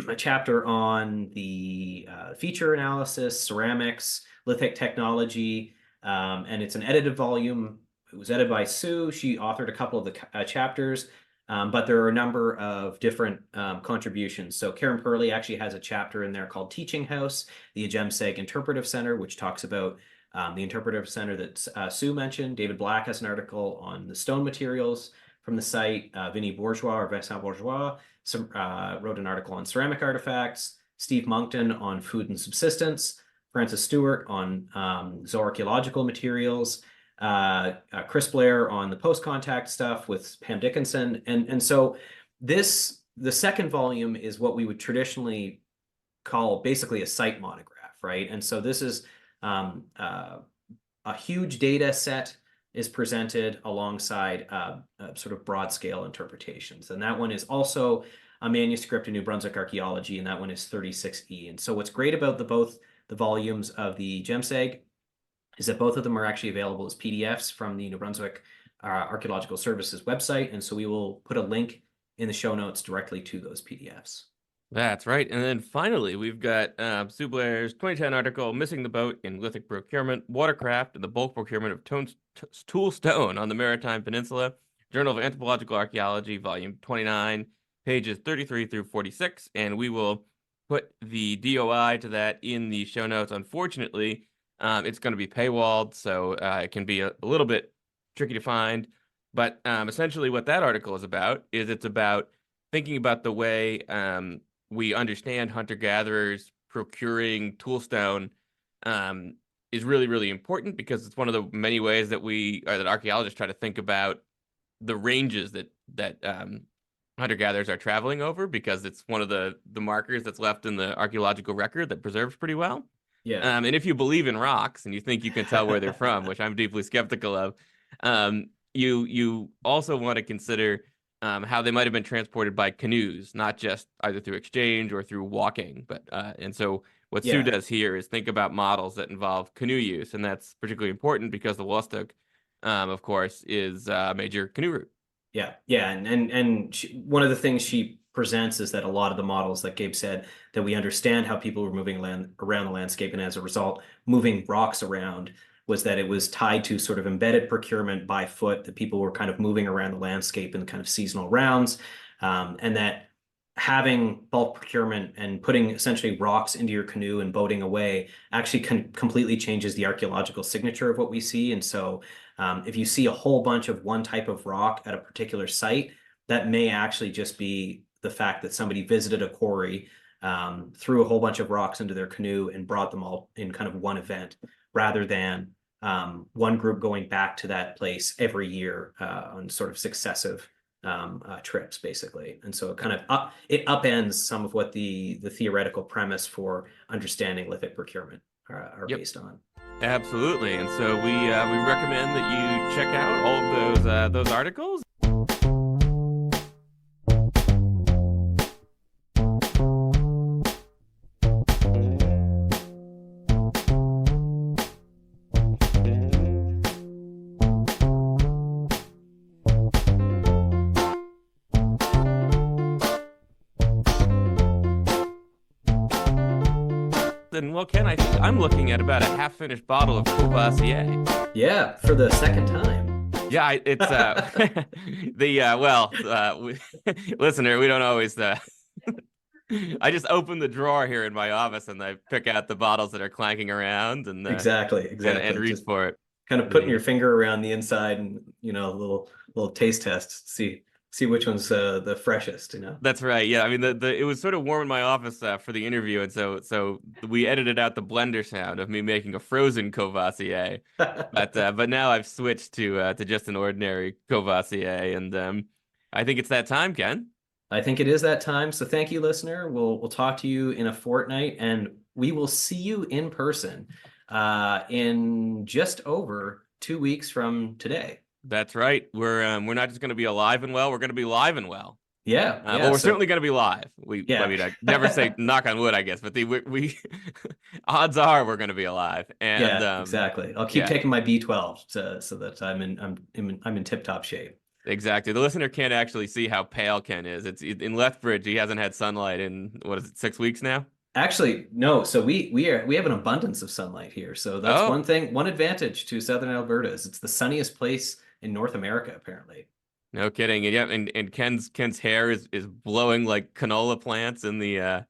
a chapter on the feature analysis, ceramics, lithic technology, and it's an edited volume. It was edited by Sue. She authored a couple of the chapters, but there are a number of different contributions. So Karen Purley actually has a chapter in there called Teaching House, the Jemseg Interpretive Center, which talks about the interpretive center that Sue mentioned. David Black has an article on the stone materials from the site. Vinnie Bourgeois or Vincent Bourgeois wrote an article on ceramic artifacts. Steve Monkton on food and subsistence. Francis Stewart on zooarchaeological materials. Chris Blair on the post-contact stuff with Pam Dickinson. And so the second volume is what we would traditionally call basically a site monograph, right? And so this is a huge data set is presented alongside sort of broad scale interpretations. And that one is also a manuscript in New Brunswick Archaeology, and that one is 36E. And so what's great about both the volumes of the Jemseg is that both of them are actually available as PDFs from the New Brunswick Archaeological Services website. And so we will put a link in the show notes directly to those PDFs. That's right. And then finally, we've got Sue Blair's 2010 article, Missing the Boat in Lithic Procurement, Watercraft, and the Bulk Procurement of Tool Stone on the Maritime Peninsula, Journal of Anthropological Archaeology, Volume 29, pages 33 through 46. And we will put the DOI to that in the show notes. Unfortunately, it's going to be paywalled, so it can be a little bit tricky to find. But essentially what that article is about is it's about thinking about the way we understand hunter-gatherers procuring toolstone is really, really important, because it's one of the many ways that that archaeologists try to think about the ranges that hunter-gatherers are traveling over, because it's one of the markers that's left in the archaeological record that preserves pretty well. Yeah. And if you believe in rocks and you think you can tell where they're from, which I'm deeply skeptical of, you also want to consider how they might have been transported by canoes, not just either through exchange or through walking. But and so what Sue does here is think about models that involve canoe use, and that's particularly important because the Wolastoq, of course, is a major canoe route. Yeah, and one of the things she presents is that a lot of the models, like Gabe said, that we understand how people were moving around the landscape, and as a result, moving rocks around, was that it was tied to sort of embedded procurement by foot, that people were kind of moving around the landscape in kind of seasonal rounds, and that having bulk procurement and putting essentially rocks into your canoe and boating away actually completely changes the archaeological signature of what we see. And so if you see a whole bunch of one type of rock at a particular site, that may actually just be the fact that somebody visited a quarry, threw a whole bunch of rocks into their canoe and brought them all in kind of one event, rather than one group going back to that place every year on sort of successive trips, basically. And so it kind of upends some of what the theoretical premise for understanding lithic procurement are based on. Absolutely. And so we recommend that you check out all of those articles. and well, Ken, I think I'm looking at about a half-finished bottle of Courvoisier. Yeah, for the second time. Yeah, it's listener, we don't always. I just open the drawer here in my office and I pick out the bottles that are clanking around and exactly and reach for it. Kind of putting your finger around the inside and a little taste test, see which one's the freshest. That's right. Yeah, I mean it was sort of warm in my office for the interview, and so we edited out the blender sound of me making a frozen Courvoisier, but now I've switched to just an ordinary Courvoisier, and I think it's that time, Ken. I think it is that time. So thank you, listener. We'll talk to you in a fortnight, and we will see you in person in just over 2 weeks from today. That's right. We're not just going to be alive and well. We're going to be live and well. Yeah. Well, we're certainly going to be live. I mean, I never say knock on wood, I guess, but we odds are we're going to be alive. And exactly. I'll keep taking my B12 so that I'm in tip-top shape. Exactly. The listener can't actually see how pale Ken is. It's in Lethbridge. He hasn't had sunlight in 6 weeks now. Actually, no. So we have an abundance of sunlight here. So that's one advantage to Southern Alberta is it's the sunniest place in North America, apparently. No kidding. And Ken's hair is blowing like canola plants in the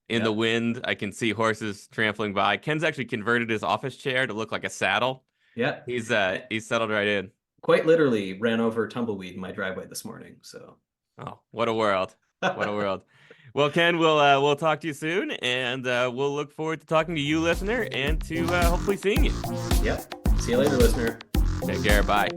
wind. I can see horses trampling by. Ken's actually converted his office chair to look like a saddle. Yeah. He's settled right in. Quite literally ran over tumbleweed in my driveway this morning. So, what a world! What a world! Well, Ken, we'll talk to you soon, and we'll look forward to talking to you, listener, and to hopefully seeing you. Yep. See you later, listener. Take care. Bye.